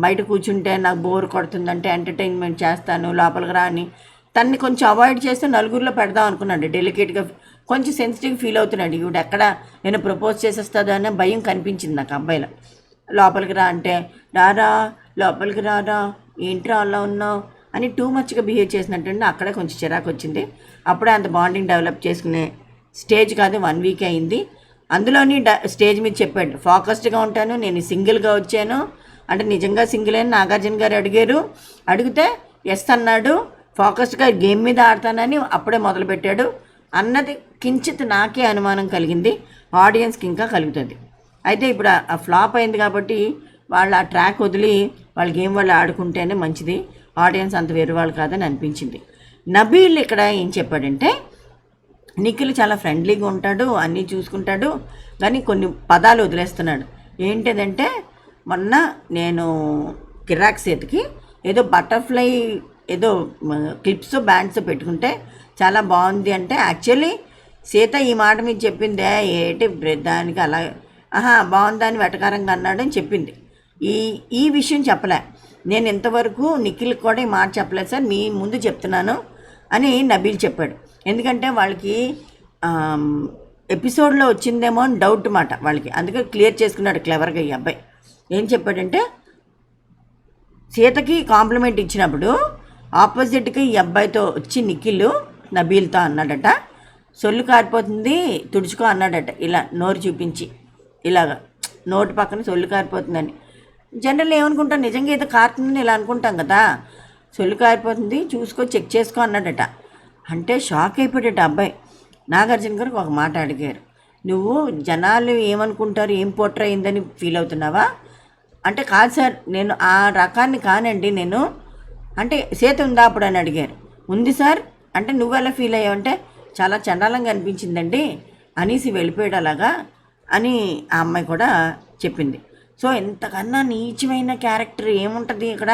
బయట కూర్చుంటే నాకు బోర్ కొడుతుందంటే ఎంటర్టైన్మెంట్ చేస్తాను లోపలికి రా అని తన్ని కొంచెం అవాయిడ్ చేస్తే నలుగురిలో పెడదాం అనుకున్నాడు. డెలికేట్గా కొంచెం సెన్సిటివ్గా ఫీల్ అవుతున్నాడు. ఇవిడ ఎక్కడ నేను ప్రపోజ్ చేసేస్తుందో అనే భయం కనిపించింది నాకు అబ్బాయిలో. లోపలికి రా అంటే, రారా లోపలికి రారా, ఏంట్రా అలా ఉన్నావు అని టూ మచ్గా బిహేవ్ చేసినట్టుండి అక్కడే కొంచెం చిరాకు వచ్చింది. అప్పుడే అంత బాండింగ్ డెవలప్ చేసుకునే స్టేజ్ కాదు, 1 వీక్ అయింది. అందులోని స్టేజ్ మీద చెప్పాడు, ఫోకస్డ్గా ఉంటాను, నేను సింగిల్గా వచ్చాను అంటే నిజంగా సింగిల్ అని నాగార్జున గారు అడిగారు. అడిగితే ఎస్ అన్నాడు, ఫోకస్డ్గా గేమ్ మీద ఆడతానని అప్పుడే మొదలుపెట్టాడు అన్నది కించిత్ నాకే అనుమానం కలిగింది, ఆడియన్స్కి ఇంకా కలుగుతుంది. అయితే ఇప్పుడు ఆ ఫ్లాప్ అయింది కాబట్టి వాళ్ళు ఆ ట్రాక్ వదిలి వాళ్ళ గేమ్ వాళ్ళు ఆడుకుంటేనే మంచిది, ఆడియన్స్ అంత వేరు వాళ్ళు కాదని అనిపించింది. నబీల్ ఇక్కడ ఏం చెప్పాడంటే, నిఖిల్ చాలా ఫ్రెండ్లీగా ఉంటాడు, అన్నీ చూసుకుంటాడు, కానీ కొన్ని పదాలు వదిలేస్తున్నాడు. ఏంటిదంటే, మొన్న నేను కిరాక్ సీతకి ఏదో బటర్ఫ్లై ఏదో క్లిప్స్ బ్యాండ్స్ పెట్టుకుంటే చాలా బాగుంది అంటే, యాక్చువల్లీ సీత ఈ మాట మీద చెప్పిందే, ఏంటి దానికి అలా బాగుందని వెటకారంగా అన్నాడు అని చెప్పింది. ఈ విషయం చెప్పలే, నేను ఇంతవరకు నిఖిల్ కూడా ఈ మాట చెప్పలేదు సార్, మీ ముందు చెప్తున్నాను అని నబీల్ చెప్పాడు. ఎందుకంటే వాళ్ళకి ఎపిసోడ్లో వచ్చిందేమో అని డౌట్ మాట వాళ్ళకి, అందుకే క్లియర్ చేసుకున్నాడు క్లెవర్గా ఈ అబ్బాయి. ఏం చెప్పాడంటే, సీతకి కాంప్లిమెంట్ ఇచ్చినప్పుడు ఆపోజిట్గా ఈ అబ్బాయితో వచ్చి నిఖిల్ నబీల్తో అన్నాడట, సొల్లు కారిపోతుంది తుడుచుకో అన్నాడట, ఇలా నోరు చూపించి, ఇలాగా నోటి పక్కన సొల్లు కారిపోతుందని. జనరల్ ఏమనుకుంటాం, నిజంగా ఏదో కారుతుందని ఇలా అనుకుంటాం కదా, సొల్లు కారిపోతుంది చూసుకో చెక్ చేసుకో అన్నాడట. అంటే షాక్ అయిపోయాడట అబ్బాయి. నాగార్జున గారికి ఒక మాట అడిగారు, నువ్వు జనాలు ఏమనుకుంటారు, ఏం పోట్ర అయిందని ఫీల్ అవుతున్నావా అంటే, కాదు సార్ నేను ఆ రకాన్ని కానండి నేను అంటే, సీత ఉందా అప్పుడు అని అడిగారు. ఉంది సార్ అంటే, నువ్వు ఎలా ఫీల్ అయ్యావంటే, చాలా చండాలంగా అనిపించిందండి అనేసి వెళ్ళిపోయాడు అలాగా అని ఆ అమ్మాయి కూడా చెప్పింది. సో ఇంతకన్నా నీచమైన క్యారెక్టర్ ఏముంటుంది ఇక్కడ,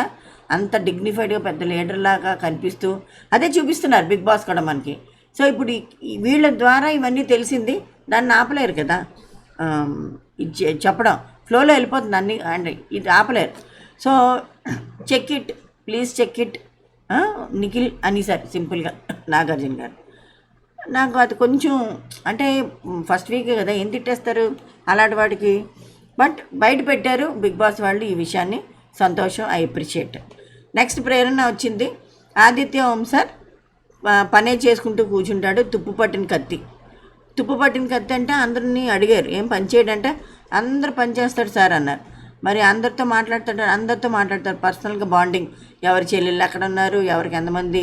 అంత డిగ్నిఫైడ్గా పెద్ద లీడర్ లాగా కనిపిస్తూ అదే చూపిస్తున్నారు బిగ్ బాస్ కూడా మనకి. సో ఇప్పుడు వీళ్ళ ద్వారా ఇవన్నీ తెలిసింది, దాన్ని ఆపలేరు కదా, ఇది చెప్పడం ఫ్లోలో వెళ్ళిపోతుంది అన్ని, అండ్ ఇది ఆపలేరు. So check it please check it Nikhil అని సార్ సింపుల్గా నాగార్జున గారు. నాకు అది కొంచెం అంటే ఫస్ట్ వీకే కదా ఏం తిట్టేస్తారు అలాంటి వాటికి, బట్ బయట పెట్టారు బిగ్ బాస్ వాళ్ళు ఈ విషయాన్ని, సంతోషం, ఐ అప్రిషియేట్. నెక్స్ట్ ప్రేరణ వచ్చింది. ఆదిత్య ఓం సార్ పనే చేసుకుంటూ కూర్చుంటాడు, తుప్పు పట్టిన కత్తి అంటే అందరినీ అడిగారు ఏం పని చేయడంటే అందరు పని చేస్తాడు సార్ అన్నారు. మరి అందరితో మాట్లాడతారు పర్సనల్గా బాండింగ్, ఎవరి చెల్లెళ్ళు ఎక్కడ ఉన్నారు, ఎవరికి ఎంతమంది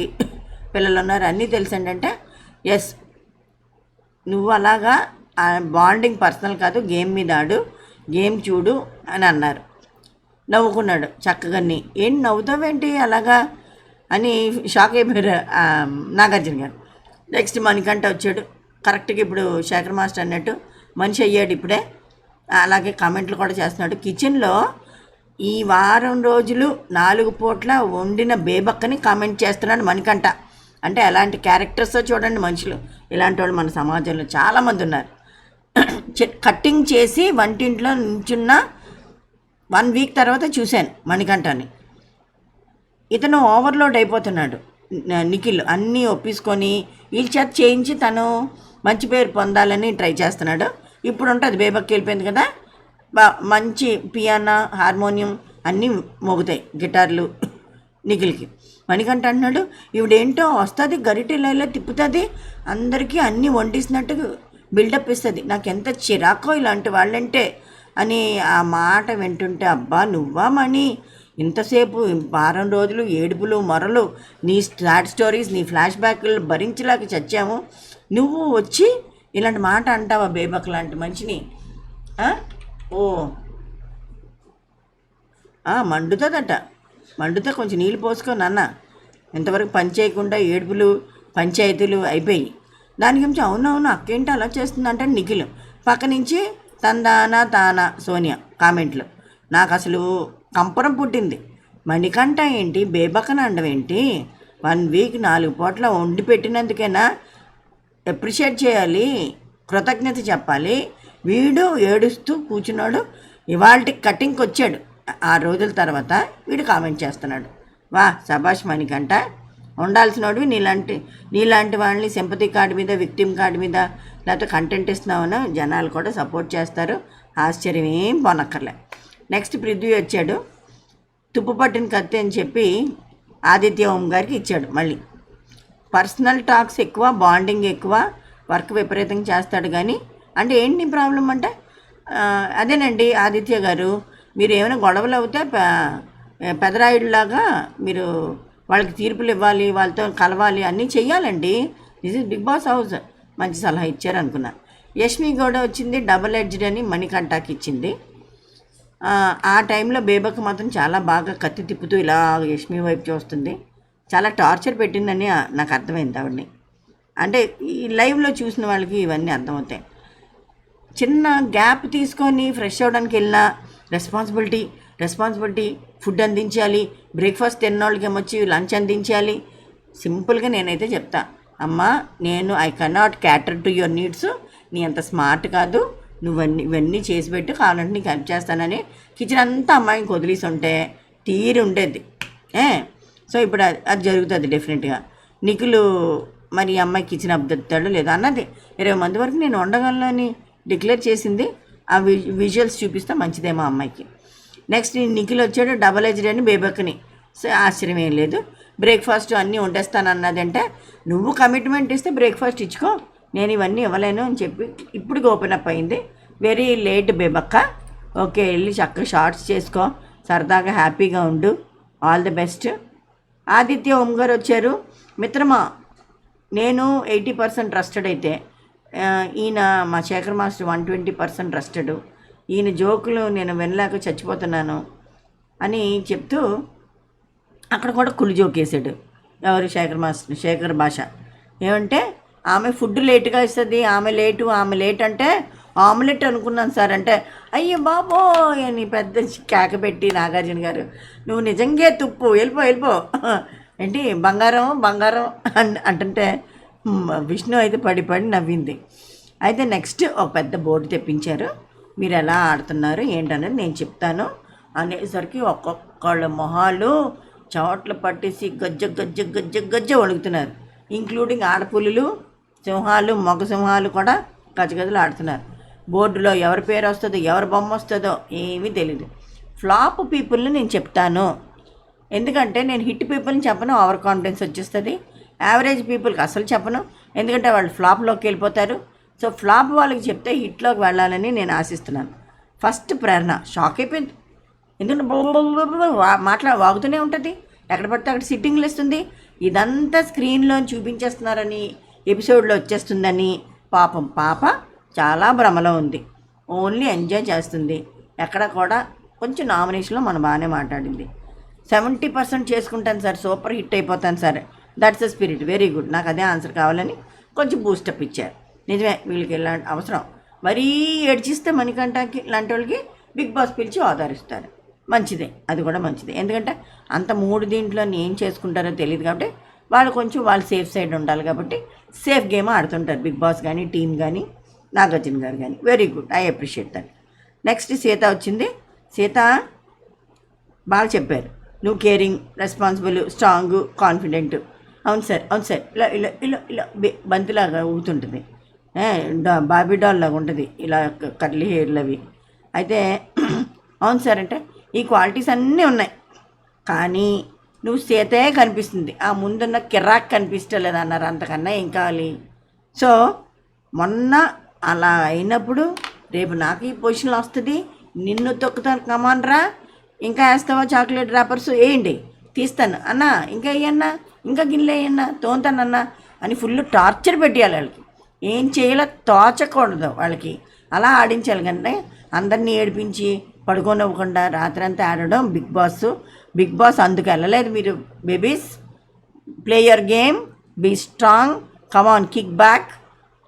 పిల్లలు ఉన్నారు అన్నీ తెలుసండి అంటే ఎస్ నువ్వు అలాగా బాండింగ్ పర్సనల్ కాదు, గేమ్ మీద ఆడు, గేమ్ చూడు అని అన్నారు. నవ్వుకున్నాడు చక్కగా. ఏం నవ్వుతావేంటి అలాగా అని షాక్ అయిపోయారు నాగార్జున గారు. నెక్స్ట్ మణికంఠ వచ్చాడు. కరెక్ట్గా ఇప్పుడు శేఖర్ మాస్టర్ అన్నట్టు మనిషి అయ్యాడు ఇప్పుడే. అలాగే కామెంట్లు కూడా చేస్తున్నాడు. కిచెన్లో ఈ వారం రోజులు 4 పూట్ల వండిన బేబక్కని కామెంట్ చేస్తున్నాడు మణికంఠ. అంటే ఎలాంటి క్యారెక్టర్స్ చూడండి మనుషులు. ఇలాంటి వాళ్ళు మన సమాజంలో చాలామంది ఉన్నారు. కట్టింగ్ చేసి వంటింట్లో నుంచున్న 1 వీక్ తర్వాత చూశాను మణికంఠని. ఇతను ఓవర్లోడ్ అయిపోతున్నాడు. నిఖిల్ అన్నీ ఒప్పించుకొని వీళ్ళ చేత చేయించి తను మంచి పేరు పొందాలని ట్రై చేస్తున్నాడు. ఇప్పుడు ఉంటుంది బేబక్కి వెళ్ళిపోయింది కదా, మంచి పియానో హార్మోనియం అన్నీ మోగుతాయి, గిటార్లు నిఖిల్కి. మణికంఠ అంటున్నాడు ఇవిడేంటో వస్తుంది గరిటెలలో తిప్పుతుంది, అందరికీ అన్నీ వండిస్తున్నట్టు బిల్డప్ ఇస్తుంది, నాకు ఎంత చిరాకో ఇలాంటి వాళ్ళంటే అని ఆ మాట వింటుంటే అబ్బా నువ్వా మణి ఇంతసేపు వారం రోజులు ఏడుపులు మొరలు, నీ సాడ్ స్టోరీస్, నీ ఫ్లాష్ బ్యాక్లు భరించలేక చచ్చాము, నువ్వు వచ్చి ఇలాంటి మాట అంటావా బేబక్ లాంటి మనిషిని? ఓ మండుతుందట, మండుతో కొంచెం నీళ్ళు పోసుకో నాన్న, ఇంతవరకు పని చేయకుండా ఏడుపులు పంచాయతీలు అయిపోయి దాని గురించి అవునవును అక్కేంటి అలా చేస్తుందంటే నిఖిల్ పక్క నుంచి తానా సోనియా కామెంట్లు. నాకు అసలు కంపరం పుట్టింది. మణికంఠ ఏంటి బేబక్కన అండవేంటి? 1 వీక్ 4 పూట్ల వండి పెట్టినందుకైనా అప్రిషియేట్ చేయాలి, కృతజ్ఞత చెప్పాలి. వీడు ఏడుస్తూ కూర్చున్నాడు. ఇవాళ కటింగ్కి వచ్చాడు 6 రోజుల తర్వాత వీడు కామెంట్ చేస్తున్నాడు. వా సభాష్ మణికంఠ, ఉండాల్సినోడు నీలాంటి వాళ్ళని సింపతి కార్డు మీద, విక్టిమ్ కార్డు మీద లేకపోతే కంటెంట్ ఇస్తున్నామని జనాలు కూడా సపోర్ట్ చేస్తారు. ఆశ్చర్యం ఏం పోనక్కర్లే. నెక్స్ట్ పృథ్వీ వచ్చాడు. తుప్పు పట్టిన కత్తి అని చెప్పి ఆదిత్య ఓం గారికి ఇచ్చాడు. మళ్ళీ పర్సనల్ టాక్స్ ఎక్కువ, బాండింగ్ ఎక్కువ, వర్క్ విపరీతంగా చేస్తాడు. కానీ అంటే ఏంటి ప్రాబ్లం అంటే అదేనండి ఆదిత్య గారు, మీరు ఏమైనా గొడవలు అవుతే పెదరాయుడులాగా మీరు వాళ్ళకి తీర్పులు ఇవ్వాలి, వాళ్ళతో కలవాలి, అన్నీ చెయ్యాలండి. This is Bigg Boss house. మంచి సలహా ఇచ్చారు అనుకున్నా. యష్మి గౌడ వచ్చింది, డబల్ ఎడ్జ్డ్ అని మణికంఠకి ఇచ్చింది. ఆ టైంలో బేబక్ మాత్రం చాలా బాగా కత్తి తిప్పుతూ ఇలా యష్మి వైపు చూస్తుంది. చాలా టార్చర్ పెట్టిందని నాకు అర్థమైంది ఆవిడని. అంటే ఈ లైవ్లో చూసిన వాళ్ళకి ఇవన్నీ అర్థమవుతాయి. చిన్న గ్యాప్ తీసుకొని ఫ్రెష్ అవ్వడానికి వెళ్ళినా రెస్పాన్సిబిలిటీ, ఫుడ్ అందించాలి, బ్రేక్ఫాస్ట్ తిన్నోళ్ళకి ఏమొచ్చి లంచ్ అందించాలి. సింపుల్గా నేనైతే చెప్తా, అమ్మా నేను I cannot క్యాటర్ to your needs, నీ అంత స్మార్ట్ కాదు, ఇవన్నీ చేసి పెట్టు, కావాలంటే నీకు హెల్ప్ చేస్తానని కిచెన్ అంతా అమ్మాయికి వదిలేసి ఉంటే తీరి ఉండేది. సో ఇప్పుడు అది జరుగుతుంది డెఫినెట్గా. నిఖిల్ మరి ఈ అమ్మాయి కిచెన్ అబ్దుతాడు లేదా అన్నది 20 మంది వరకు నేను వండగలను డిక్లేర్ చేసింది. ఆ విజువల్స్ చూపిస్తే మంచిదేమో అమ్మాయికి. నెక్స్ట్ నిఖిల్ వచ్చాడు డబల్ ఎడ్జ్డ్ అని బేబక్ని. సో ఆశ్చర్యం ఏం లేదు. బ్రేక్ఫాస్ట్ అన్నీ వండేస్తాను అన్నదంటే నువ్వు కమిట్మెంట్ ఇస్తే బ్రేక్ఫాస్ట్ ఇచ్చుకో, నేను ఇవన్నీ ఇవ్వలేను అని చెప్పి ఇప్పుడు ఓపెన్ అప్ అయింది. వెరీ లేట్ బేబక్క, ఓకే వెళ్ళి చక్కగా షార్ట్స్ చేసుకో, సరదాగా హ్యాపీగా ఉండు, ఆల్ ది బెస్ట్. ఆదిత్య ఓం గారు వచ్చారు. మిత్రమా నేను 80% ట్రస్టెడ్ అయితే ఈయన మా శేఖర్ మాస్టర్ 120% ట్రస్టెడ్. ఈయన జోకులు నేను వినలేక చచ్చిపోతున్నాను అని చెప్తూ అక్కడ కూడా కుళ్ళు జోక్ వేసాడు. ఎవరు? శేఖర్ భాష. ఏమంటే ఆమె ఫుడ్ లేటుగా ఇస్తుంది, ఆమె లేట్ అంటే ఆమ్లెట్ అనుకున్నాను సార్ అంటే, అయ్యో బాబో అని పెద్ద కేక పెట్టి నాగార్జున గారు నువ్వు నిజంగా తుప్పు వెళ్ళిపో ఏంటి బంగారం అంటుంటే విష్ణు అయితే పడి నవ్వింది. అయితే నెక్స్ట్ ఒక పెద్ద బోర్డు తెప్పించారు, మీరు ఎలా ఆడుతున్నారు ఏంటనేది నేను చెప్తాను అనేసరికి ఒక్కొక్కళ్ళ మొహాలు చోట్ల పట్టేసి గజ్జ వణుకుతున్నారు. ఇంక్లూడింగ్ ఆడపులులు, సింహాలు, మగ సింహాలు కూడా గజగజలు ఆడుతున్నారు. బోర్డులో ఎవరి పేరు వస్తుందో ఎవరి బొమ్మ వస్తుందో ఏమీ తెలీదు. ఫ్లాప్ పీపుల్ని నేను చెప్తాను, ఎందుకంటే నేను హిట్ పీపుల్ని చెప్పను, ఓవర్ కాన్ఫిడెన్స్ వచ్చేస్తుంది. యావరేజ్ పీపుల్కి అసలు చెప్పను, ఎందుకంటే వాళ్ళు ఫ్లాప్లోకి వెళ్ళిపోతారు. సో ఫ్లాప్ వాళ్ళకి చెప్తే హిట్లోకి వెళ్ళాలని నేను ఆశిస్తున్నాను. ఫస్ట్ ప్రేరణ షాక్ అయిపోయింది, ఎందుకంటే వాగుతూనే ఉంటుంది, ఎక్కడ పడితే అక్కడ సిట్టింగ్లు ఇస్తుంది. ఇదంతా స్క్రీన్లో చూపించేస్తున్నారని, ఎపిసోడ్లో వచ్చేస్తుందని పాపం పాప చాలా భ్రమలో ఉంది. ఓన్లీ ఎంజాయ్ చేస్తుంది. ఎక్కడ కూడా కొంచెం నామినేషన్లో మనం బాగానే మాట్లాడింది. 70% చేసుకుంటాను సార్, సూపర్ హిట్ అయిపోతాను sir, that's the spirit, very good, నాకు అదే ఆన్సర్ కావాలని కొంచెం బూస్టప్ ఇచ్చారు. నిజమే, వీళ్ళకి ఇలాంటి అవసరం. మరీ ఏడ్చిస్తే మణికంఠకి లాంటి వాళ్ళకి బిగ్ బాస్ పిలిచి ఆదరిస్తారు. మంచిదే, అది కూడా మంచిదే. ఎందుకంటే అంత మూడు దీంట్లో ఏం చేసుకుంటారో తెలియదు కాబట్టి వాళ్ళు కొంచెం వాళ్ళు సేఫ్ సైడ్ ఉండాలి కాబట్టి సేఫ్ గేమ్ ఆడుతుంటారు బిగ్ బాస్ కానీ టీం కానీ నాగార్జున గారు కానీ. Very good, I appreciate that. Next Sita వచ్చింది. సీత బాగా చెప్పారు, నువ్వు కేరింగ్, రెస్పాన్సిబుల్, స్ట్రాంగ్, కాన్ఫిడెంట్. అవును సార్, అవును సార్, ఇలా ఇలా ఇలా ఇలా బంతిలాగా ఊగుతుంటుంది, బాబీ డాల్ లాగా ఉంటుంది, ఇలా కర్లీ హెయిర్లు అవి. అయితే అవును సార్ అంటే ఈ క్వాలిటీస్ అన్నీ ఉన్నాయి, కానీ నువ్వు సీతే కనిపిస్తుంది, ఆ ముందున్న కిరాక్ కనిపించలేదు అన్నారు, అంతకన్నా ఏం కావాలి. సో మొన్న అలా అయినప్పుడు రేపు నాకు ఈ పొజిషన్లో వస్తుంది, నిన్ను తొక్కుతాను, కమాన్రా, ఇంకా వేస్తావా చాక్లెట్ ర్యాపర్స్, వేయండి తీస్తాను అన్నా, ఇంకా వేయన్నా, ఇంకా గిన్నెలు వేయన్నా, తోముతానన్నా అని ఫుల్ టార్చర్ పెట్టేయాలి వాళ్ళకి. ఏం చేయాలో తోచకూడదు వాళ్ళకి, అలా ఆడించాలి. కంటే అందరినీ ఏడిపించి పడుకోనివ్వకుండా రాత్రంతా ఆడడం బిగ్ బాస్ అందుకు వెళ్ళలేదు మీరు babies. Play your game, be strong, come on, kick back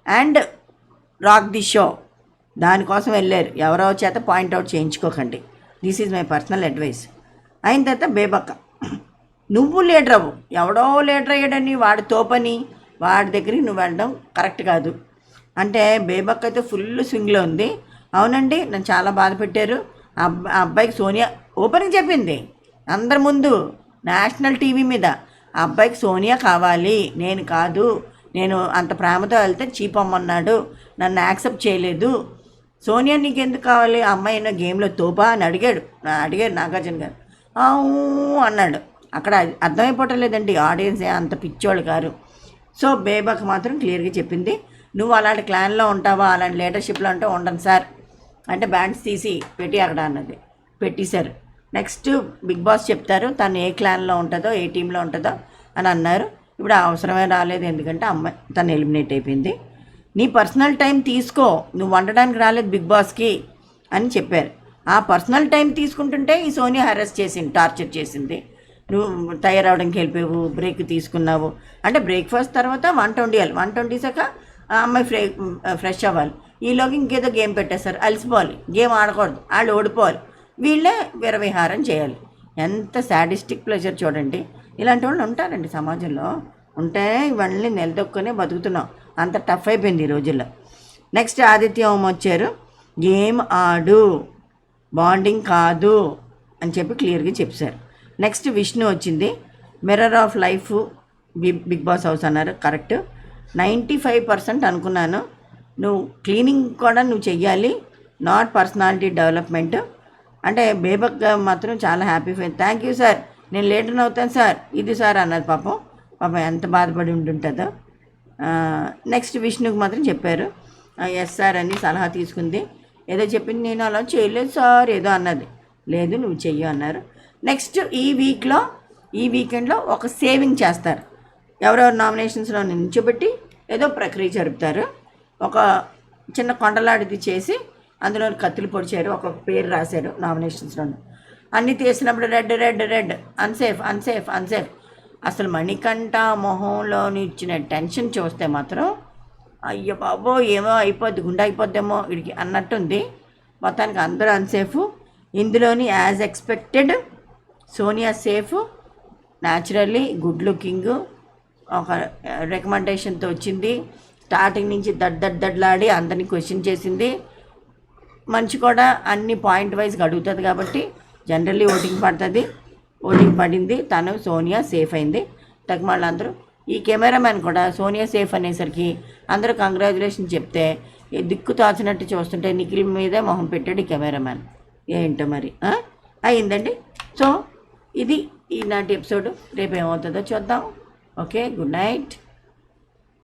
and rock the show, దానికోసం వెళ్ళారు. ఎవరో చేత పాయింట్అవుట్ చేయించుకోకండి. This is my personal advice. అయిన తర్వాత బేబక్క, నువ్వు లీడర్ అవ్వు, ఎవడో లీడర్ అయ్యాడని వాడి తోపని వాడి దగ్గరికి నువ్వు వెళ్ళడం కరెక్ట్ కాదు అంటే. బేబక్క అయితే ఫుల్ స్వింగ్లో ఉంది. అవునండి, నన్ను చాలా బాధ పెట్టారు. ఆ అబ్బాయికి సోనియా ఓపెనింగ్ చెప్పింది అందరి ముందు నేషనల్ టీవీ మీద, ఆ అబ్బాయికి సోనియా కావాలి, నేను కాదు, నేను అంత ప్రేమతో వెళ్తే చీపమ్మన్నాడు, నన్ను యాక్సెప్ట్ చేయలేదు, సోనియా నీకెందుకు కావాలి, ఆ అమ్మాయి అయినా గేమ్లో తోపా అని అడిగారు నాగార్జున గారు. అన్నాడు. అక్కడ అర్థమైపోవటం లేదండి, ఆడియన్స్ అంత పిచ్చోళ్ళు కారు. సో బేబక్ మాత్రం క్లియర్గా చెప్పింది, నువ్వు అలాంటి క్లాన్లో ఉంటావా, అలాంటి లీడర్షిప్లో ఉంటే ఉండను సార్ అంటే బ్యాండ్స్ తీసి పెట్టి అక్కడ అన్నది, పెట్టేశారు. నెక్స్ట్ బిగ్ బాస్ చెప్తారు తను ఏ క్లాన్లో ఉంటుందో, ఏ టీంలో ఉంటుందో అని అన్నారు. ఇప్పుడు అవసరమే రాలేదు, ఎందుకంటే అమ్మాయి తను ఎలిమినేట్ అయిపోయింది. నీ పర్సనల్ టైం తీసుకో, నువ్వు వండడానికి రాలేదు బిగ్ బాస్కి అని చెప్పారు. ఆ పర్సనల్ టైం తీసుకుంటుంటే ఈ సోనియా హెరాస్ చేసింది, టార్చర్ చేసింది. నువ్వు తయారవడానికి వెళ్ళిపోయావు, బ్రేక్ తీసుకున్నావు అంటే బ్రేక్ఫాస్ట్ తర్వాత వంట వండేసాక ఆ అమ్మాయి ఫ్రెష్ అవ్వాలి. ఈలోకి ఇంకేదో గేమ్ పెట్టేస్తారు, అలసిపోవాలి, గేమ్ ఆడకూడదు, వాళ్ళు ఓడిపోవాలి, వీళ్ళే విరవిహారం చేయాలి. ఎంత సాడిస్టిక్ ప్లెజర్ చూడండి. ఇలాంటి వాళ్ళు ఉంటారండి సమాజంలో, ఉంటే ఇవన్నీ నిలదొక్కునే బతుకుతున్నాం, అంత టఫ్ అయిపోయింది ఈ రోజుల్లో. నెక్స్ట్ ఆదిత్య ఓం వచ్చారు, గేమ్ ఆడు, బాండింగ్ కాదు అని చెప్పి క్లియర్గా చెప్పారు. నెక్స్ట్ విష్ణు వచ్చింది, mirror of life Bigg Boss house అన్నారు, కరెక్ట్. 95% అనుకున్నాను. నువ్వు క్లీనింగ్ కూడా నువ్వు చెయ్యాలి, నాట్ పర్సనాలిటీ డెవలప్మెంట్ అంటే. బేబక్ మాత్రం చాలా happy feel, thank you sir, నేను లేటర్ అవుతాను సార్, ఇది సార్ అన్నది. పాపం ఎంత బాధపడి ఉంటుంటుందో. నెక్స్ట్ విష్ణుకి మాత్రం చెప్పారు, ఎస్ సార్ అని సలహా తీసుకుంది. ఏదో చెప్పింది, నేను అలా చేయలేదు సార్ ఏదో అన్నది, లేదు నువ్వు చెయ్యి అన్నారు. నెక్స్ట్ ఈ వీకెండ్లో ఒక సేవింగ్ చేస్తారు, ఎవరెవరు నామినేషన్స్లో నిల్చోబెట్టి ఏదో ప్రక్రియ జరుపుతారు. ఒక చిన్న కొండలాడిది చేసి అందులో కత్తులు పొడిచారు, ఒక పేరు రాశారు నామినేషన్స్లో. అన్నీ తీసినప్పుడు రెడ్ అన్సేఫ్. అసలు మణికంఠ మొహంలో ఇచ్చిన టెన్షన్ చూస్తే మాత్రం అయ్యో బాబో ఏమో అయిపోద్ది, గుండె అయిపోద్దేమో వీడికి అన్నట్టుంది. మొత్తానికి అందరూ అన్సేఫ్. ఇందులోని as expected Sonia safe, naturally good looking, ఒక రికమెండేషన్తో వచ్చింది. స్టార్టింగ్ నుంచి దడ్లాడి అందరినీ క్వశ్చన్ చేసింది. మంచి కూడా అన్ని పాయింట్ వైజ్గా అడుగుతుంది కాబట్టి జనరల్లీ ఓటింగ్ పడింది. తను సోనియా సేఫ్ అయింది. వాళ్ళందరూ ఈ కెమెరామ్యాన్ కూడా సోనియా సేఫ్ అనేసరికి అందరూ కంగ్రాచులేషన్ చెప్తే దిక్కు తాచినట్టు చూస్తుంటే నిఖిల్ మీదే మొహం పెట్టాడు ఈ కెమెరామ్యాన్. ఏంటో మరి అయిందండి. సో ఇది ఈనాటి ఎపిసోడ్ రేపు ఏమవుతుందో చూద్దాం. Okay, good night.